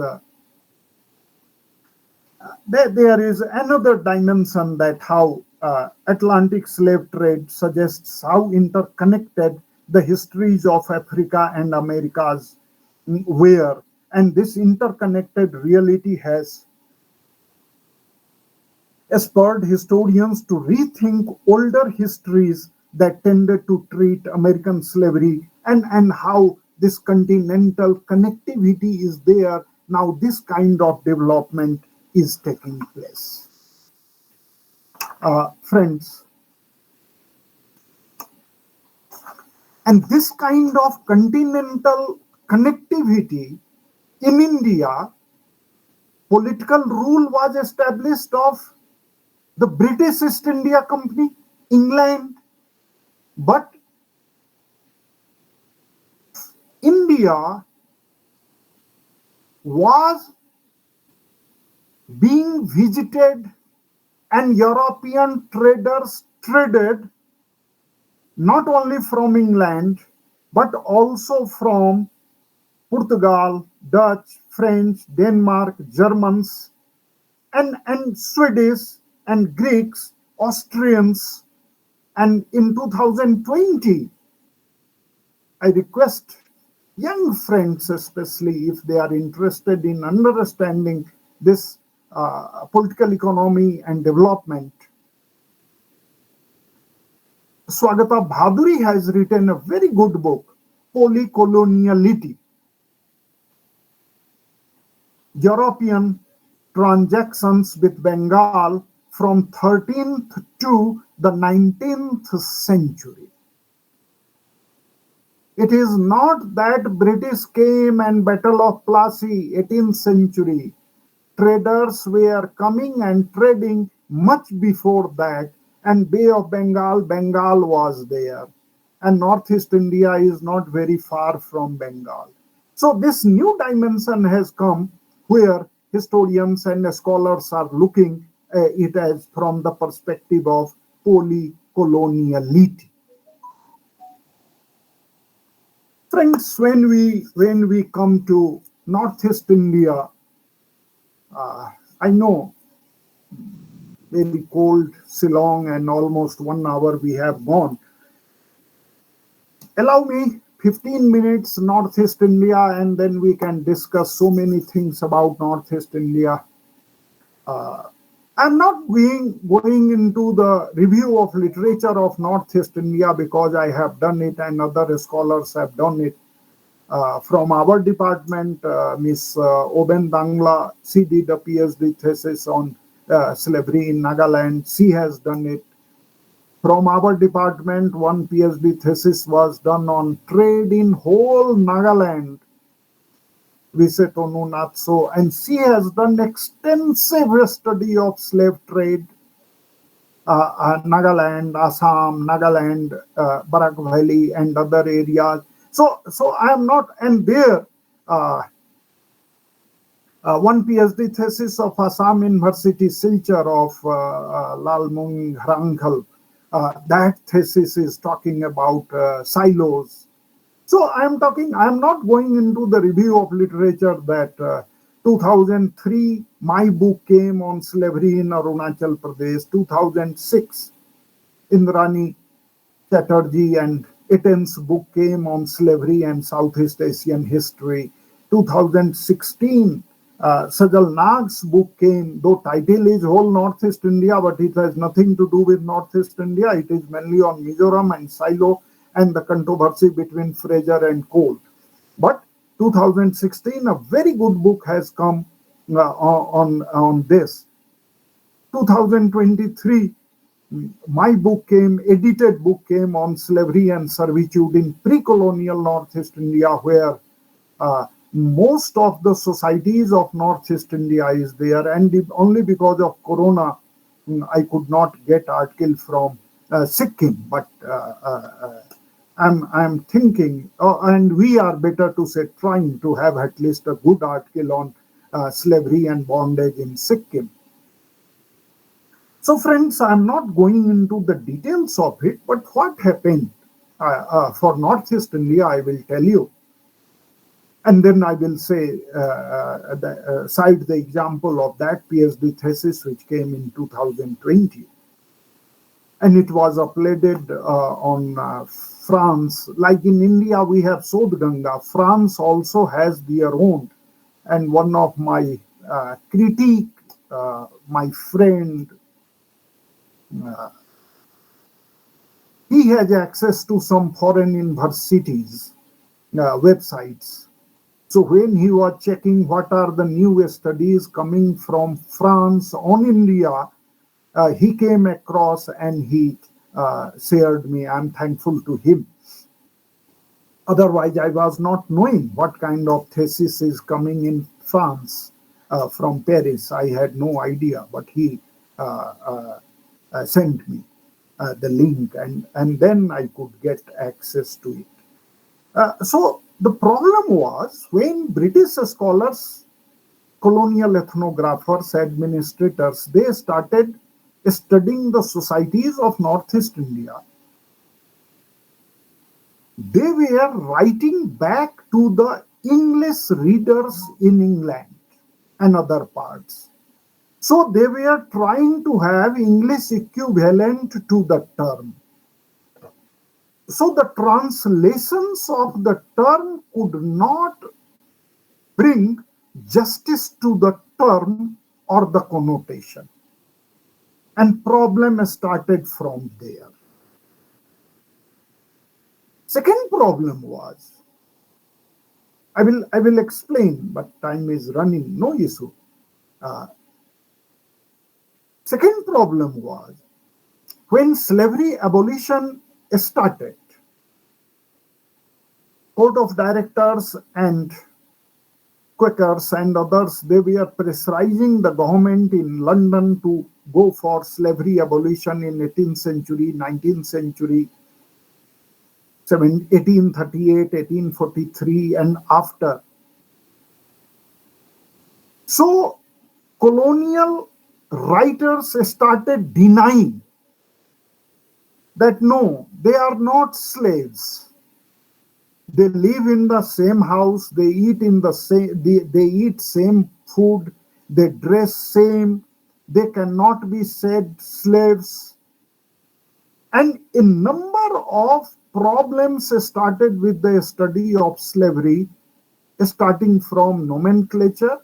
There is another dimension that how Atlantic slave trade suggests how interconnected the histories of Africa and Americas were, and this interconnected reality has spurred historians to rethink older histories that tended to treat American slavery, and how this continental connectivity is there. Now, this kind of development is taking place. Friends, and this kind of continental connectivity in India, political rule was established of the British East India Company, England, but India was being visited, and European traders traded not only from England but also from Portugal, Dutch, French, Denmark, Germans, and Swedish and Greeks, Austrians. And in 2020, I request young friends, especially if they are interested in understanding this political economy and development. Swagata Bhaduri has written a very good book, Polycoloniality, European Transactions with Bengal from 13th to the 19th century. It is not that British came and Battle of Plassey, 18th century. Traders were coming and trading much before that, and Bay of Bengal, Bengal was there. And Northeast India is not very far from Bengal. So this new dimension has come where historians and scholars are looking it as from the perspective of polycoloniality. Friends, when we come to Northeast India, I know very cold Shillong and almost 1 hour we have gone. Allow me 15 minutes Northeast India, and then we can discuss so many things about Northeast India. I'm not going into the review of literature of Northeast India because I have done it and other scholars have done it. From our department, Miss Oben Dangla, she did a PhD thesis on slavery in Nagaland. She has done it. From our department, one PhD thesis was done on trade in whole Nagaland, Visetonu Natso, and she has done extensive study of slave trade, Nagaland, Assam, Nagaland, Barak Valley, and other areas. So I am not, and there, one PhD thesis of Assam University, Silchar of Lalmung Hrankal, that thesis is talking about silos. So I am not going into the review of literature that 2003, my book came on slavery in Arunachal Pradesh. 2006, Indrani Chatterjee and Eaton's book came on slavery and Southeast Asian history. 2016, Sajal Nag's book came, though title is Whole Northeast India, but it has nothing to do with Northeast India. It is mainly on Mizoram and Silo and the controversy between Fraser and Cole. But 2016, a very good book has come on this. 2023, my book came, edited book came on slavery and servitude in pre-colonial Northeast India, where most of the societies of Northeast India is there, and only because of Corona, I could not get article from Sikkim, but I'm thinking, and we are better to say trying to have at least a good article on slavery and bondage in Sikkim. So friends, I'm not going into the details of it, but what happened for Northeast India, I will tell you. And then I will say, cite the example of that PhD thesis which came in 2020. and it was uploaded on France. Like in India, we have Sodh Ganga. France also has their own. And one of my critique, my friend, he has access to some foreign universities websites. So when he was checking what are the new studies coming from France on India, he came across and he shared me. I'm thankful to him. Otherwise, I was not knowing what kind of thesis is coming in France from Paris. I had no idea, but he uh, uh, sent me the link, and then I could get access to it. So the problem was when British scholars, colonial ethnographers, administrators, they started studying the societies of Northeast India. They were writing back to the English readers in England and other parts. So they were trying to have English equivalent to the term. So the translations of the term could not bring justice to the term or the connotation. And problem started from there. Second problem was, I will explain, but time is running, no issue. Uh, Second problem was when slavery abolition started, court of directors and Quakers and others, they were pressurizing the government in London to go for slavery abolition in 18th century, 19th century, 1838, 1843, and after. So colonial writers started denying that no, they are not slaves. They live in the same house, they eat in the same, they eat same food, they dress same, they cannot be said slaves. And a number of problems started with the study of slavery, starting from nomenclature,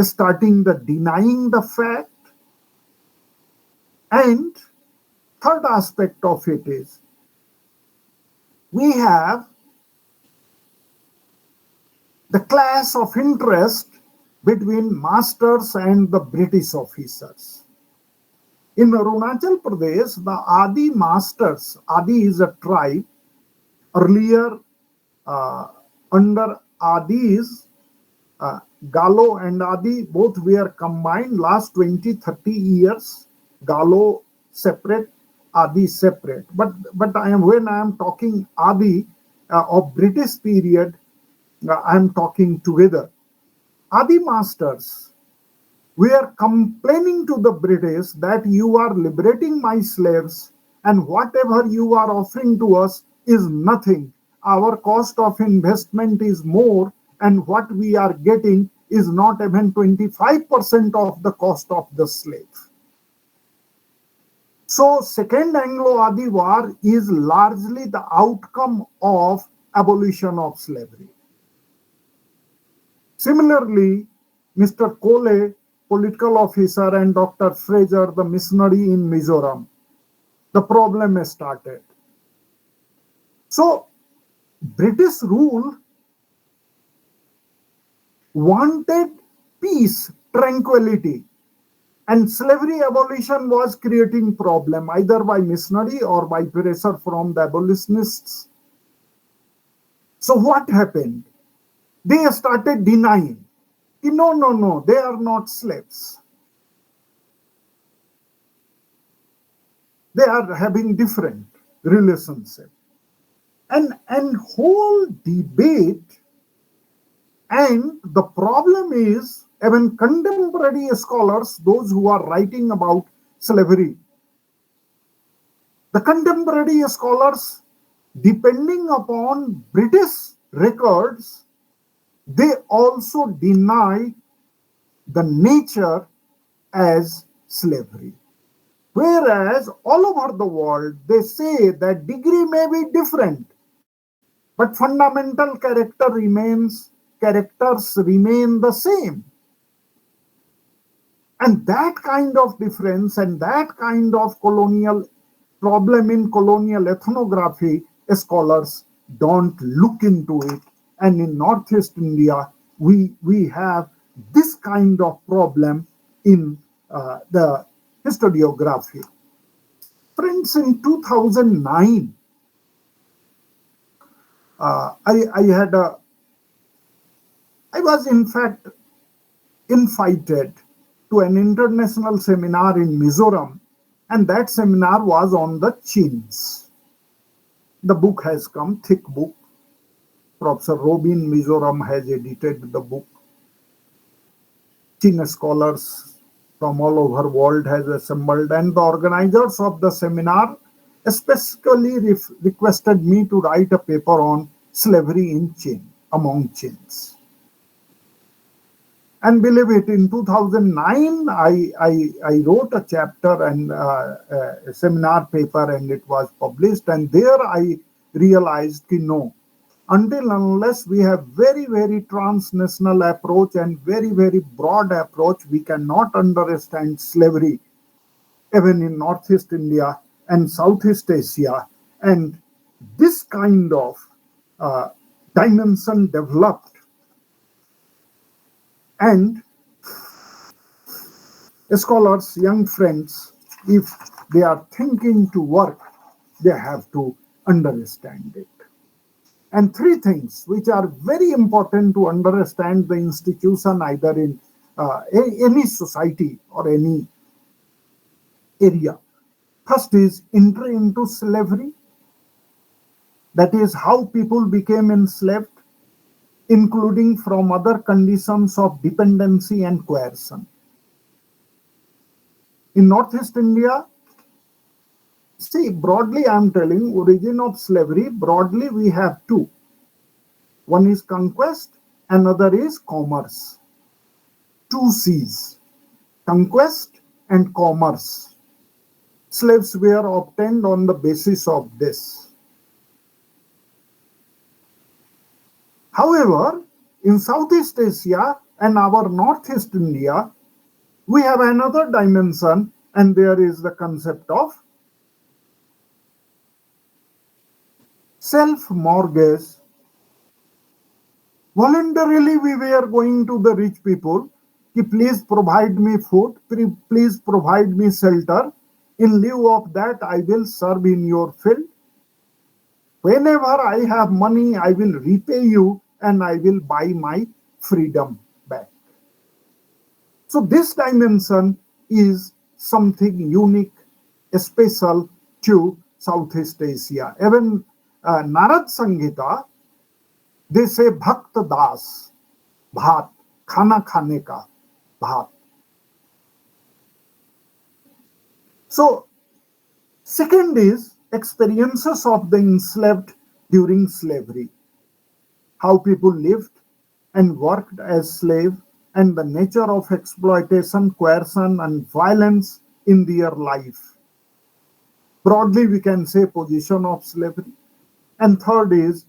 starting the denying the fact, and third aspect of it is we have the clash of interest between masters and the British officers. In Arunachal Pradesh, the Adi masters, Adi is a tribe, earlier uh, under Adis, uh, Galo and Adi both were combined last 20, 30 years. Galo separate, Adi separate. But when I am talking Adi of British period, I am talking together. Adi masters were complaining to the British that you are liberating my slaves and whatever you are offering to us is nothing. Our cost of investment is more, and what we are getting is not even 25% of the cost of the slave. So, Second Anglo-Adi War is largely the outcome of abolition of slavery. Similarly, Mr. Cole, political officer, and Dr. Fraser, the missionary in Mizoram, the problem started. So, British rule wanted peace, tranquility, and slavery abolition was creating problem either by missionary or by pressure from the abolitionists. So, what happened? They started denying. No, no, no, they are not slaves. They are having different relationship. And whole debate, and the problem is even contemporary scholars, those who are writing about slavery, the contemporary scholars, depending upon British records, they also deny the nature as slavery, Whereas all over the world, they say that degree may be different, but fundamental characters remain the same. And that kind of difference and that kind of colonial problem in colonial ethnography, scholars don't look into it. And in Northeast India, we have this kind of problem in the historiography. Friends, in 2009, I had I was in fact invited to an international seminar in Mizoram, and that seminar was on the chins. The book has come, thick book. Professor Robin Mizoram has edited the book. Chin scholars from all over the world has assembled, and the organizers of the seminar specifically requested me to write a paper on slavery in Chin, among Chins. And believe it, in 2009, I wrote a chapter and a seminar paper, and it was published. And there I realized that no, until unless we have very, very transnational approach and very, very broad approach, we cannot understand slavery, even in Northeast India and Southeast Asia. And this kind of uh, dimension developed. And scholars, young friends, if they are thinking to work, they have to understand it. And three things which are very important to understand the institution, either in any society or any area. First is entry into slavery, that is how people became enslaved, including from other conditions of dependency and coercion. In Northeast India, see, broadly I'm telling, origin of slavery, broadly we have two. One is conquest, another is commerce. Two C's, conquest and commerce. Slaves were obtained on the basis of this. However, in Southeast Asia and our Northeast India, we have another dimension, and there is the concept of self-mortgage. Voluntarily, we were going to the rich people, ki please provide me food, please provide me shelter. In lieu of that, I will serve in your field. Whenever I have money, I will repay you and I will buy my freedom back. So this dimension is something unique, special to Southeast Asia. Even Narad Sanghita, they say Bhakt Das, Bhat, Khana Khane Ka, Bhat. So, second is experiences of the enslaved during slavery. How people lived and worked as slaves, and the nature of exploitation, coercion, and violence in their life. Broadly, we can say position of slavery. And third is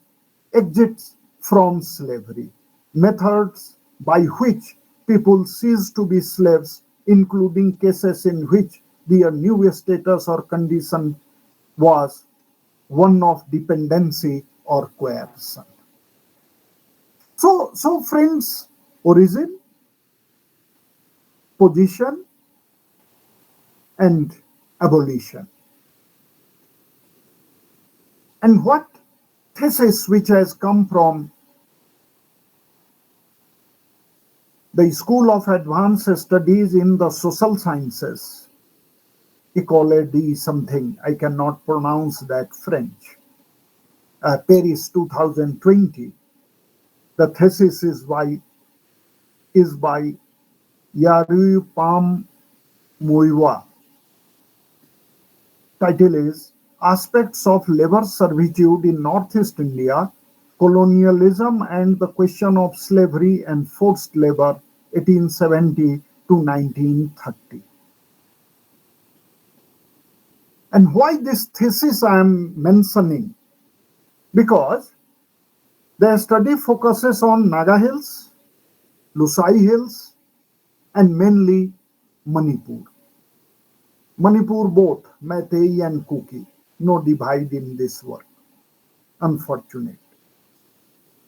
exits from slavery, methods by which people cease to be slaves, including cases in which their new status or condition was one of dependency or coercion. So friends, origin, position, and abolition. And what thesis which has come from the School of Advanced Studies in the Social Sciences, École de something, I cannot pronounce that French, Paris 2020. The thesis is by Yaru Pam Muiwa. Title is Aspects of Labor Servitude in Northeast India, Colonialism and the Question of Slavery and Forced Labor, 1870 to 1930. And why this thesis I am mentioning? Because the study focuses on Naga Hills, Lusai Hills, and mainly Manipur. Manipur both, Meitei and Kuki. No divide in this work. Unfortunate.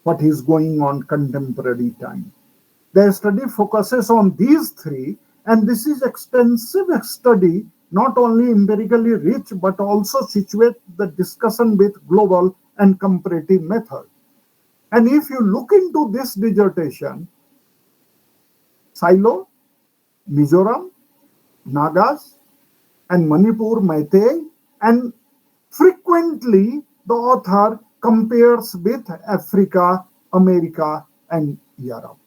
What is going on contemporary time. The study focuses on these three, and this is extensive study, not only empirically rich, but also situate the discussion with global and comparative method. And if you look into this dissertation, Silo, Mizoram, Nagas, and Manipur Meitei, and frequently the author compares with Africa, America, and Europe.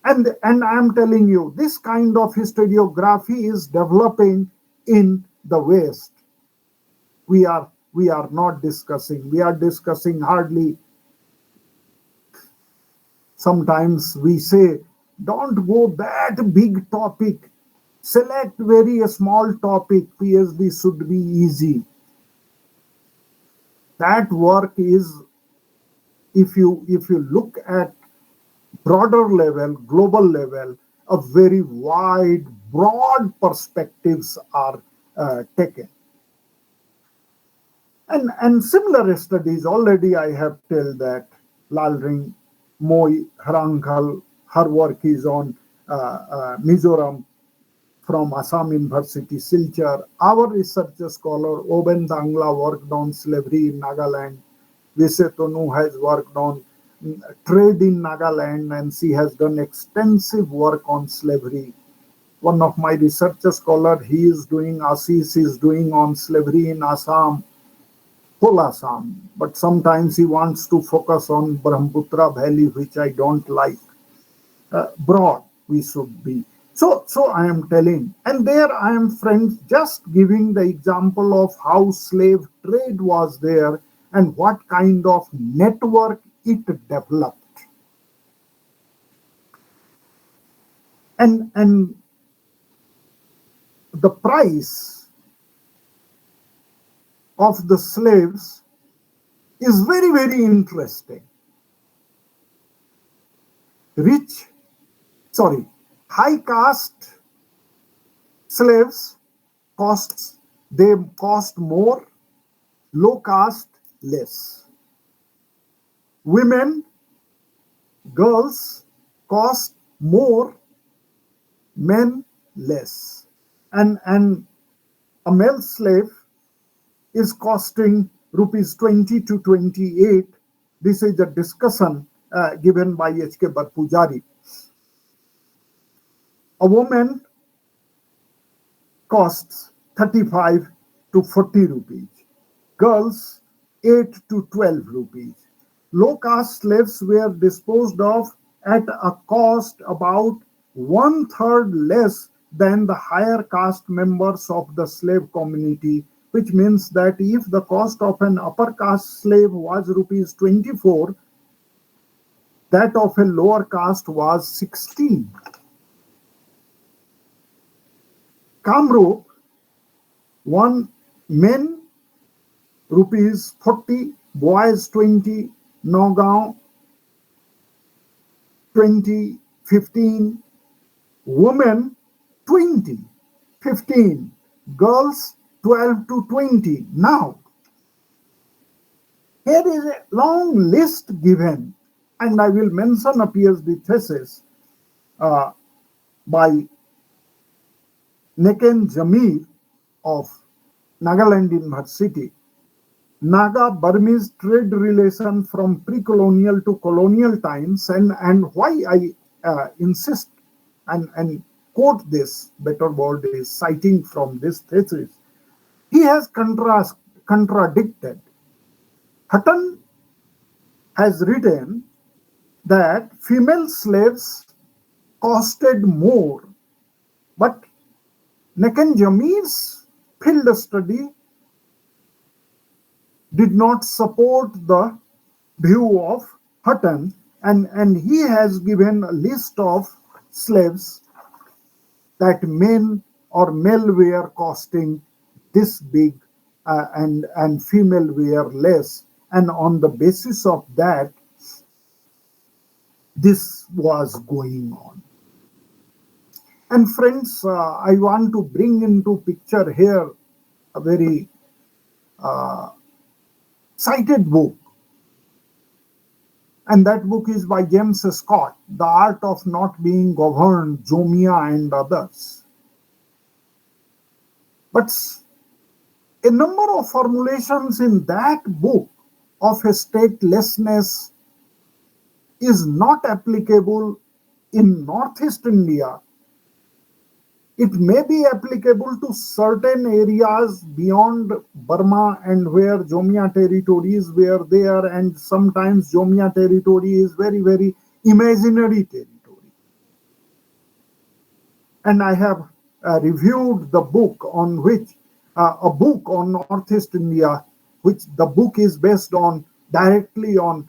And I am telling you, this kind of historiography is developing in the West. We are not discussing. We are discussing hardly. Sometimes we say, don't go that big topic. Select very small topic. PhD should be easy. That work is, if you look at broader level, global level, a very wide, broad perspectives are taken. And similar studies, already I have told that Lalring, Moi, Harangkhal, her work is on Mizoram from Assam University, Silchar. Our research scholar, Oben Dangla, worked on slavery in Nagaland. Vise Tonu has worked on trade in Nagaland, and she has done extensive work on slavery. One of my research scholar, he is doing, Assis is doing on slavery in Assam, whole Assam. But sometimes he wants to focus on Brahmaputra Valley, which I don't like. Broad we should be. So I am telling, and there I am, friends, just giving the example of how slave trade was there and what kind of network it developed. And the price of the slaves is very, very interesting. Rich, sorry, high caste slaves costs, they cost more, low caste less. Women, girls cost more, men less. And a male slave is costing rupees 20 to 28. This is a discussion given by H.K. Barpujari. A woman costs 35 to 40 rupees. Girls 8 to 12 rupees. Low caste slaves were disposed of at a cost about one third less than the higher caste members of the slave community, which means that if the cost of an upper caste slave was rupees 24, that of a lower caste was 16. Kamrup, one men rupees 40, boys 20, Nagaon 20, 15, women 20, 15, girls 12 to 20. Now, here is a long list given, and I will mention a PhD thesis by Neken Jamir of Nagaland University. Naga Burmese trade relation from pre-colonial to colonial times, and why I insist and quote this, better word is citing from this thesis. He has contradicted. Hutton has written that female slaves costed more, but Neken Jamir's field study did not support the view of Hutton, and he has given a list of slaves that men or male were costing this big, and female wear less. And on the basis of that, this was going on. And friends, I want to bring into picture here a very cited book, and that book is by James Scott, The Art of Not Being Governed, Jomia and others. But a number of formulations in that book of statelessness is not applicable in Northeast India. It may be applicable to certain areas beyond Burma, and where Jomia territories were there, and sometimes Jomia territory is very, very imaginary territory. And I have reviewed the book on which, a book on Northeast India, which the book is based on directly on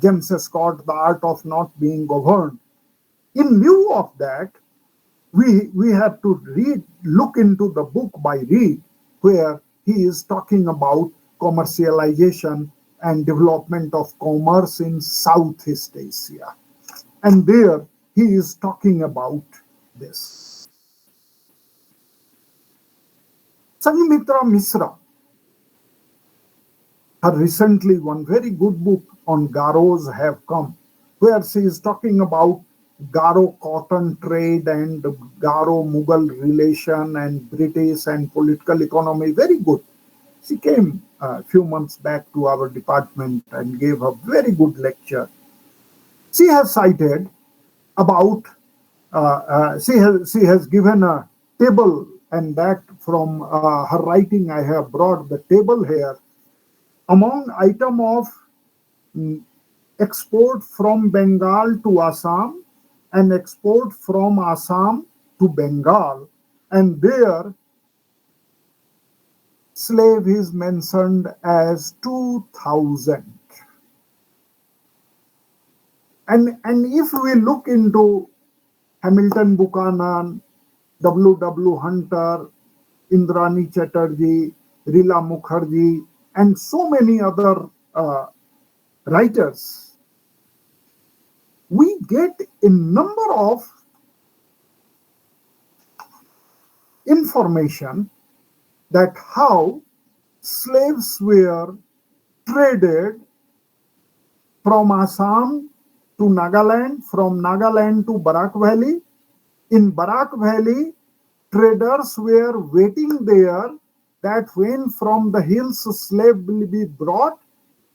James Scott, The Art of Not Being Governed. In lieu of that, we have to look into the book by Reed, where he is talking about commercialization and development of commerce in Southeast Asia. And there he is talking about this. Sanghimitra Misra, her recently one very good book on Garos have come, where she is talking about Garo cotton trade and Garo Mughal relation and British and political economy. Very good. She came a few months back to our department and gave a very good lecture. She has cited about, she has given a table, and that from her writing I have brought the table here. Among item of export from Bengal to Assam and export from Assam to Bengal, and there slave is mentioned as 2000. And if we look into Hamilton Buchanan, W. Hunter, Indrani Chatterjee, Rila Mukherjee, and so many other writers, we get a number of information that how slaves were traded from Assam to Nagaland, from Nagaland to Barak Valley. In Barak Valley, traders were waiting there that when from the hills slave will be brought,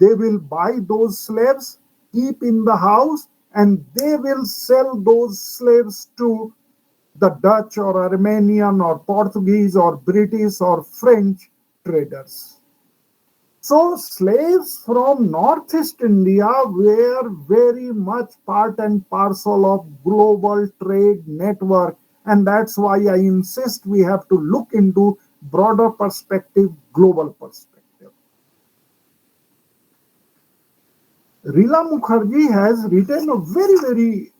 they will buy those slaves, keep in the house, and they will sell those slaves to the Dutch or Armenian or Portuguese or British or French traders. So slaves from Northeast India were very much part and parcel of global trade network, and that's why I insist we have to look into broader perspective, global perspective. Rila Mukherjee has written a very, very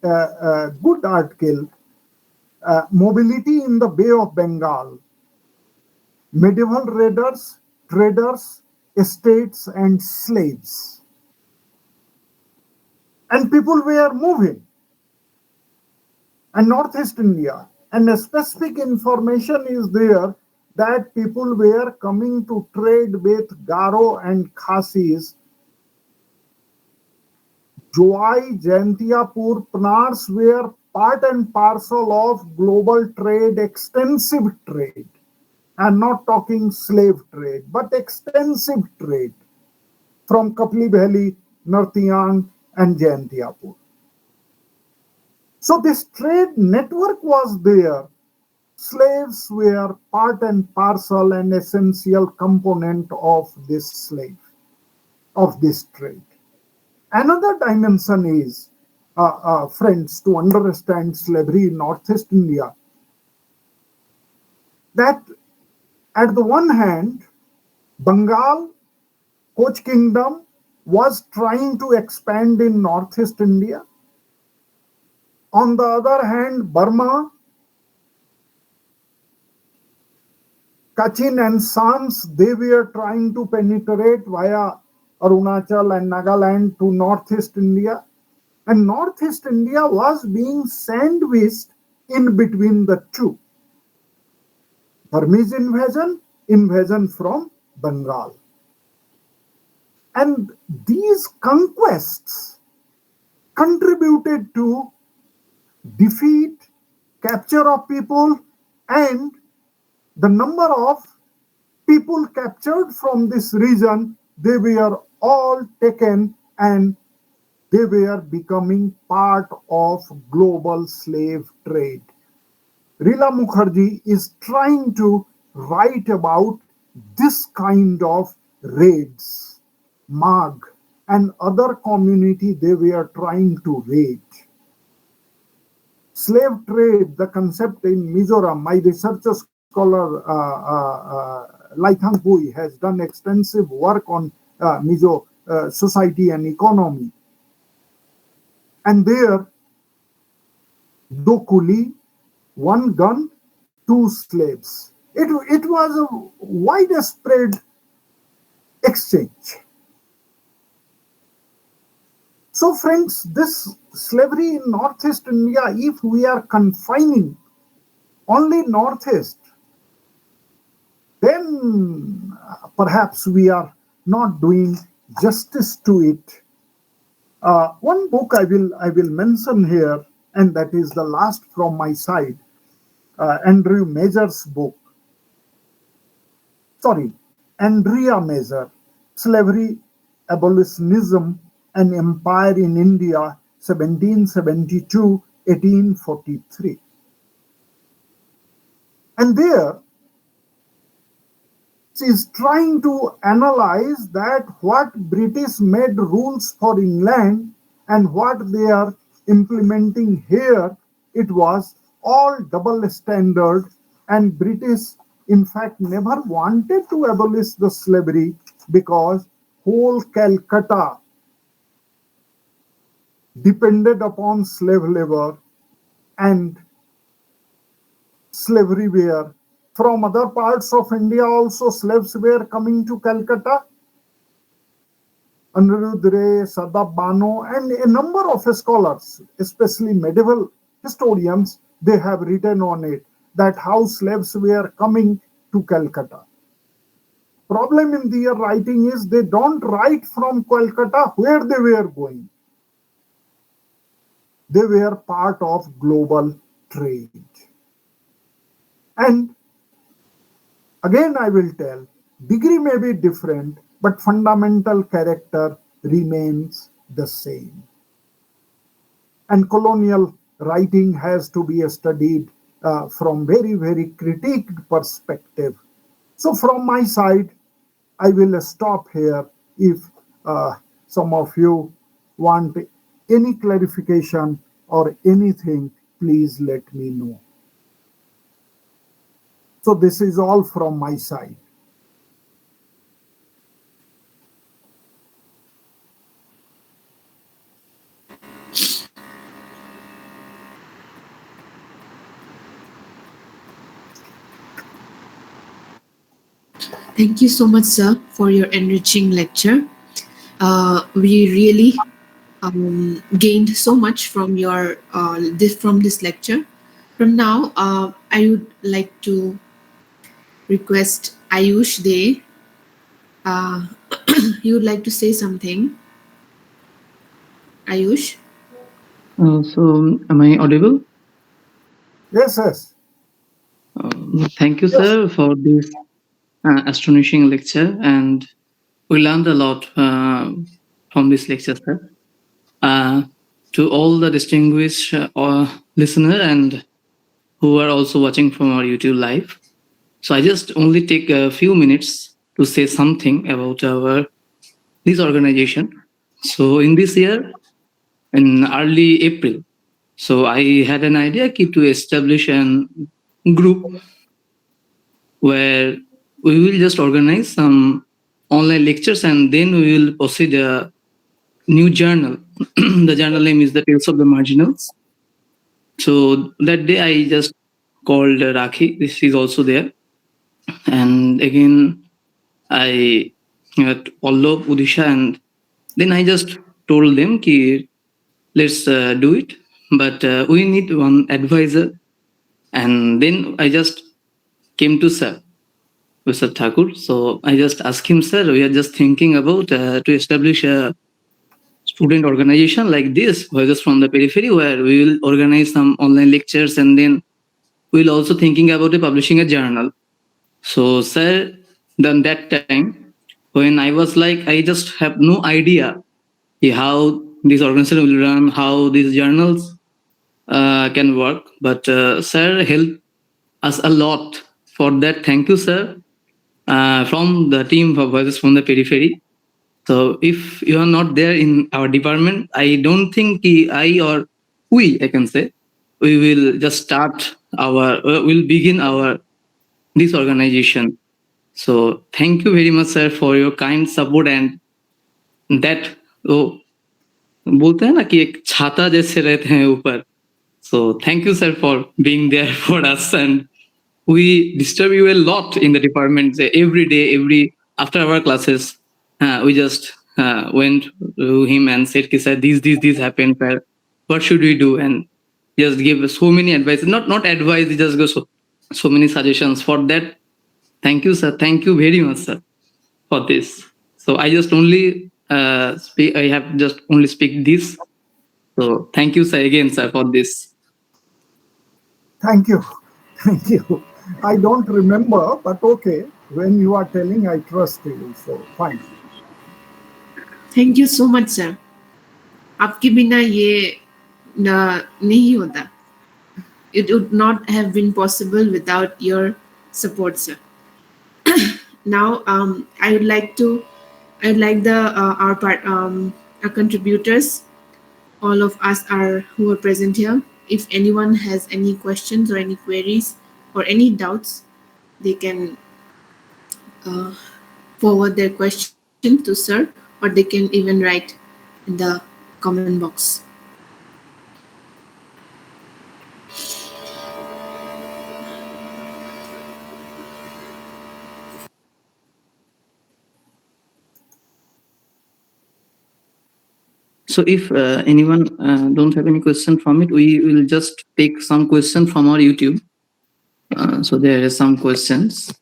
good article, Mobility in the Bay of Bengal, Medieval Raiders, Traders, Estates and Slaves. And people were moving. And Northeast India, and a specific information is there that people were coming to trade with Garo and Khasis. Joai, Jaintiapur, Panars were part and parcel of global trade, extensive trade. I'm not talking slave trade, but extensive trade from Kapli Valley, Nartiang, and Jaintiapur. So this trade network was there. Slaves were part and parcel and essential component of this slave, of this trade. Another dimension is, friends, to understand slavery in Northeast India, that at the one hand, Bengal, Koch Kingdom was trying to expand in Northeast India. On the other hand, Burma, Kachin and Sons, they were trying to penetrate via Arunachal and Nagaland to Northeast India. And Northeast India was being sandwiched in between the two. Burmese invasion, invasion from Bengal. And these conquests contributed to defeat, capture of people, and the number of people captured from this region, they were all taken and they were becoming part of global slave trade. Rila Mukherjee is trying to write about this kind of raids. Mag and other community they were trying to raid. Slave trade, the concept in Mizoram, my researcher scholar Laithang Pui has done extensive work on Mizo society and economy. And there, do kuli, one gun, two slaves. It was a widespread exchange. So, friends, this slavery in Northeast India, if we are confining only Northeast, then perhaps we are not doing justice to it. One book I will mention here, and that is the last from my side, Andrew Major's book. Sorry, Andrea Major, Slavery, Abolitionism, and Empire in India, 1772-1843. And there, she is trying to analyze that what British made rules for England and what they are implementing here, it was all double standard, and British in fact never wanted to abolish the slavery because whole Calcutta depended upon slave labor, and slavery were from other parts of India also slaves were coming to Calcutta. Anirudh Ray, Sadaf Bano, and a number of scholars, especially medieval historians, they have written on it that how slaves were coming to Calcutta. Problem in their writing is they don't write from Calcutta where they were going. They were part of global trade. And again, I will tell, degree may be different, but fundamental character remains the same. And colonial writing has to be studied from very, very critiqued perspective. So from my side, I will stop here. If some of you want any clarification or anything, please let me know. So this is all from my side. Thank you so much, sir, for your enriching lecture. We really gained so much from this lecture. From now, I would like to request Ayush Dey. Uh, you would like to say something, Ayush? Am I audible? Yes, yes, Thank you, yes. sir, for this astonishing lecture, and we learned a lot from this lecture, sir. Uh, to all the distinguished listener and who are also watching from our YouTube live. So I just only take a few minutes to say something about our this organization. So in this year, in early April, so I had an idea to establish an group where we will just organize some online lectures and then we will proceed a new journal. The journal name is The Tales of the Marginals. So that day I just called Rakhi. This is also there. And again, I Pallab, Udisha, and then I just told them, ki, let's do it. But we need one advisor. And then I just came to Sir, Mr. Thakur. So I just asked him, sir, we are just thinking about to establish a student organization like this, just from the periphery, where we will organize some online lectures, and then we'll also thinking about publishing a journal. So, sir, then that time, when I was like, I just have no idea how this organization will run, how these journals can work. But sir helped us a lot. For that, thank you, sir, from the team of Voices from the Periphery. So if you are not there in our department, I don't think I or we, I can say, we will just start our, we'll begin our this organization. So thank you very much, sir, for your kind support and that. वो बोलते हैं ना कि एक छाता जैसे रहते हैं ऊपर. So thank you, sir, for being there for us, and we disturb you a lot in the department every day, every after our classes. We just went to him and said, "Sir, these happened. Sir. What should we do?" And just give so many advice. Not advice. Just go so many suggestions. For that, thank you, sir. Thank you very much, sir, for this. So I just only speak. I have just only speak this. So thank you, sir, again, sir, for this. Thank you. Thank you. I don't remember, but okay. When you are telling, I trust you. So fine. Thank you so much, sir. आपके बिना ये नहीं होता. It would not have been possible without your support, sir. Now, I would like the our contributors, all of us are who are present here. If anyone has any questions or any queries or any doubts, they can uh, forward their question to sir, or they can even write in the comment box. So if anyone don't have any question from it, we will just take some question from our YouTube. So there are some questions.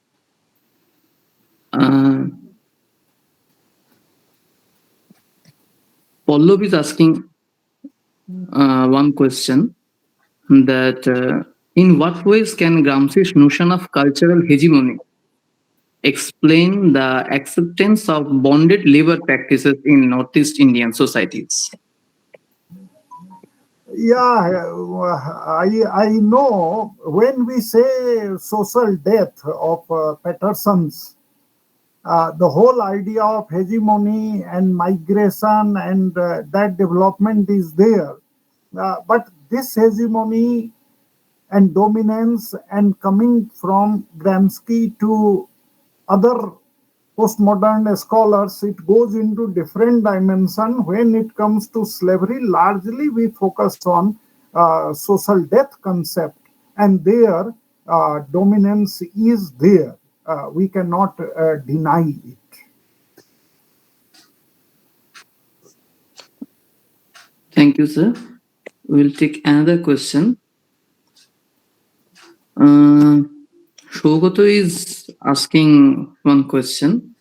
Pallav is asking one question that in what ways can Gramsci's notion of cultural hegemony explain the acceptance of bonded labor practices in Northeast Indian societies? Yeah, I know when we say social death of Patterson's, the whole idea of hegemony and migration and that development is there. But this hegemony and dominance and coming from Gramsci to other postmodern scholars, it goes into different dimension. When it comes to slavery, largely we focus on social death concept, and there dominance is there. We cannot deny it. Thank you, sir. We'll take another question. Shogoto is asking one question.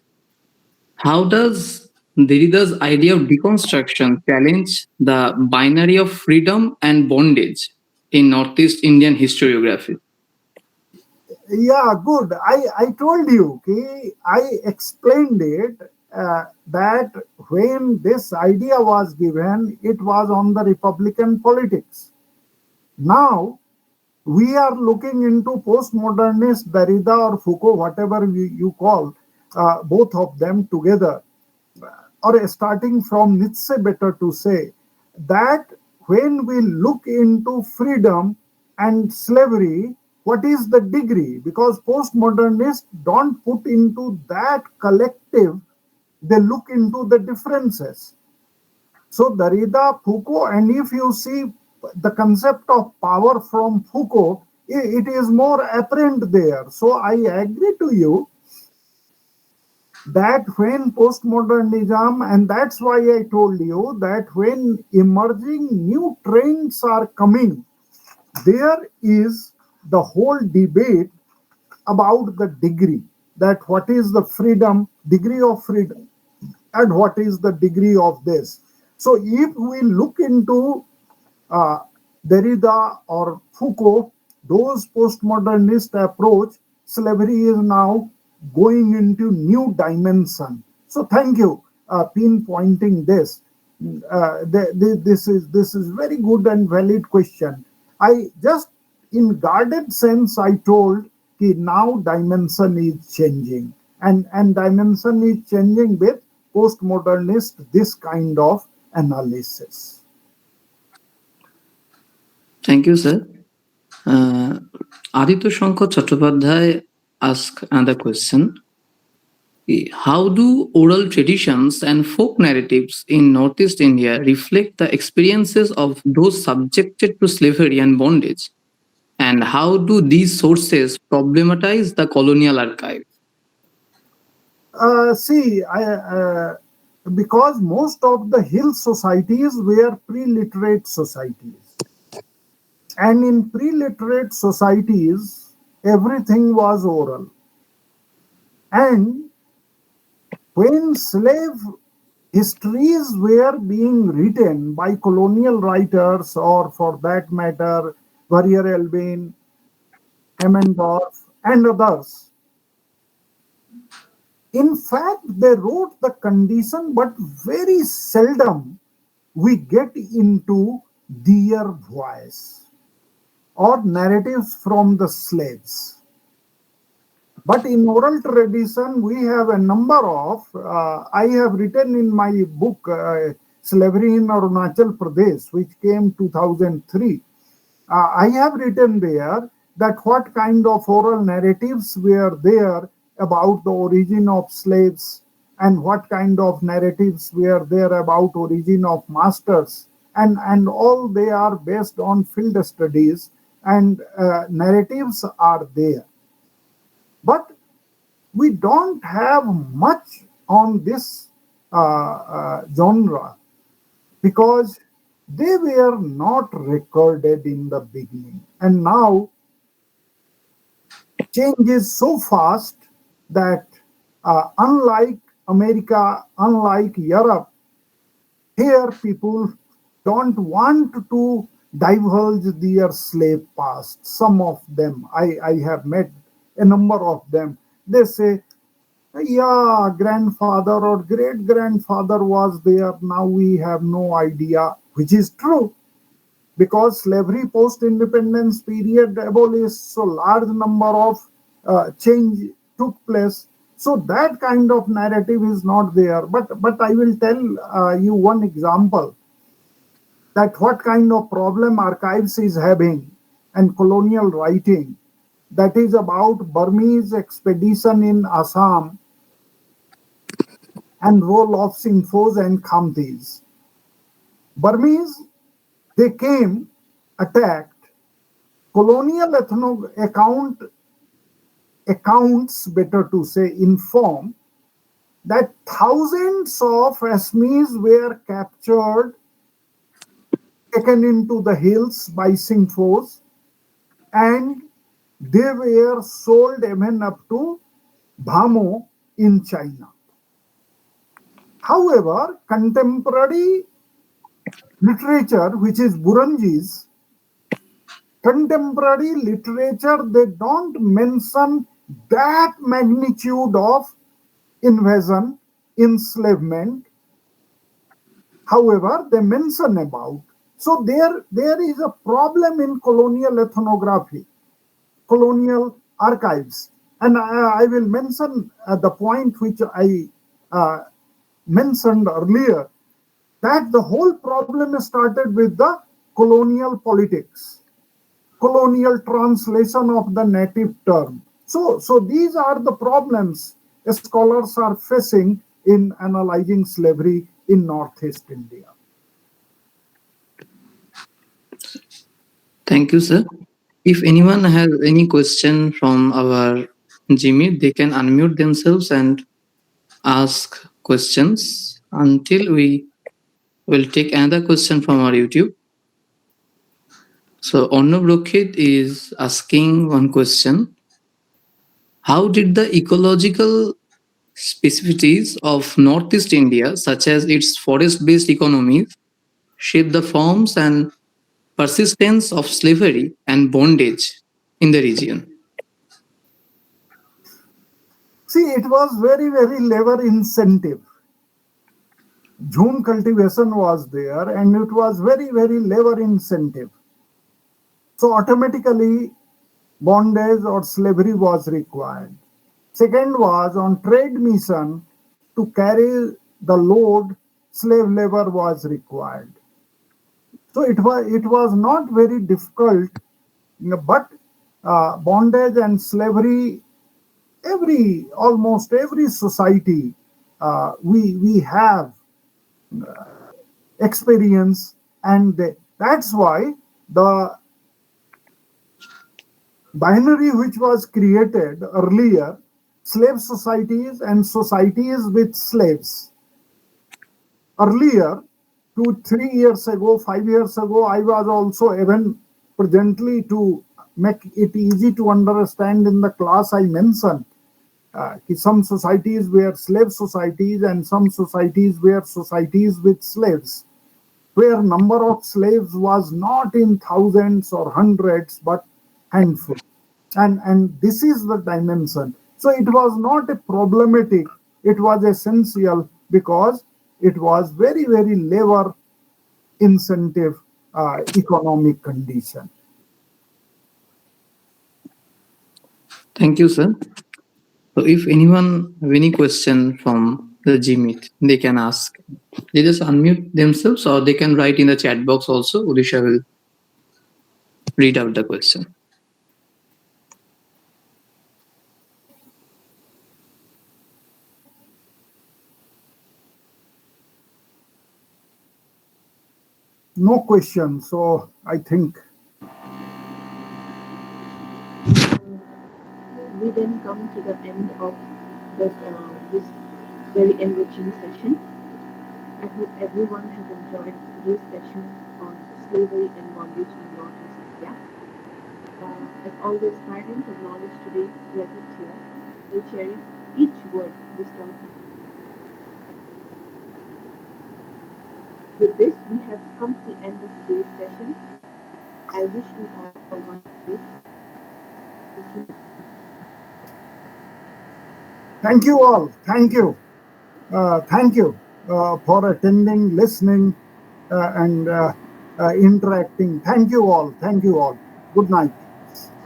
How does Derrida's idea of deconstruction challenge the binary of freedom and bondage in Northeast Indian historiography? Yeah, good. I told you, okay, I explained it that when this idea was given, it was on the Republican politics. Now, we are looking into postmodernist Derrida or Foucault, whatever you call, both of them together, or starting from Nietzsche, better to say, that when we look into freedom and slavery, what is the degree? Because postmodernists don't put into that collective, they look into the differences. So Derrida, Foucault, and if you see the concept of power from Foucault, it is more apparent there. So I agree to you that when postmodernism, and that's why I told you that when emerging new trends are coming, there is the whole debate about the degree, that what is the freedom, degree of freedom, and what is the degree of this. So if we look into uh, Derrida or Foucault, those postmodernist approach, slavery is now going into new dimension. So thank you pinpointing this. This is very good and valid question. I just in guarded sense I told that now dimension is changing, and dimension is changing with postmodernist this kind of analysis. Thank you, sir. Uh, Aditya Shankar Chattopadhyay asked another question. How do oral traditions and folk narratives in Northeast India reflect the experiences of those subjected to slavery and bondage? And how do these sources problematize the colonial archive? See, because most of the hill societies were pre-literate societies, and in pre-literate societies, everything was oral. And when slave histories were being written by colonial writers, or for that matter, Warrior Elbin, Emmendorf, and others, in fact, they wrote the condition, but very seldom we get into their voice or narratives from the slaves. But in oral tradition, we have a number of, I have written in my book, Slavery in Arunachal Pradesh, which came 2003. I have written there that what kind of oral narratives were there about the origin of slaves, and what kind of narratives were there about origin of masters, and all they are based on field studies, and narratives are there. But we don't have much on this genre, because they were not recorded in the beginning. And now change is so fast that unlike America, unlike Europe, here people don't want to divulge their slave past. Some of them, I have met a number of them. They say, yeah, grandfather or great grandfather was there. Now we have no idea, which is true, because slavery post independence period abolished, so large number of change took place. So that kind of narrative is not there. But I will tell you one example, that what kind of problem archives is having and colonial writing, that is about Burmese expedition in Assam and role of Singhos and Khamtis. Burmese, they came, attacked. Colonial accounts, better to say, inform that thousands of Assamese were captured, taken into the hills by Singhos, and they were sold even up to Bhamo in China. However, contemporary literature, which is Burundi's, contemporary literature, they don't mention that magnitude of invasion, enslavement. However, they mention about. So there is a problem in colonial ethnography, colonial archives. And I will mention the point which I uh, mentioned earlier, that the whole problem started with the colonial politics, colonial translation of the native term. So these are the problems scholars are facing in analyzing slavery in Northeast India. Thank you, sir. If anyone has any question from our Jimmy, they can unmute themselves and ask questions until we will take another question from our YouTube. So Arnav Rohit is asking one question. How did the ecological specificities of Northeast India, such as its forest-based economies, shape the forms and persistence of slavery and bondage in the region? See, it was very, very labor incentive. Jhum cultivation was there and it was very, very labor incentive. So automatically bondage or slavery was required. Second was on trade mission to carry the load, slave labor was required. So it was not very difficult, but bondage and slavery, every almost every society we have experience, and that's why the binary which was created earlier, slave societies and societies with slaves. Earlier, 2 3 years ago, 5 years ago, I was also even presently to make it easy to understand in the class I mentioned. Some societies were slave societies and some societies were societies with slaves, where number of slaves was not in thousands or hundreds but handful, and this is the dimension. So it was not a problematic, it was essential because it was very, very labor incentive economic condition. Thank you, sir. So if anyone have any question from the Gmeet, they can ask. They just unmute themselves or they can write in the chat box also. Odisha will read out the question. No question, so I think We then come to the end of this very enriching session. I hope everyone has enjoyed today's session on slavery and bondage in Northeast India. As all the aspirants of knowledge today present here will cherish each word this taught. With this, we have come to the end of today's session. I wish you all a wonderful day. thank you all. Thank you for attending, listening, and interacting. Thank you all. Thank you all. Good night.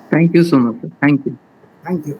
Thank you so much. Sir. Thank you. Thank you.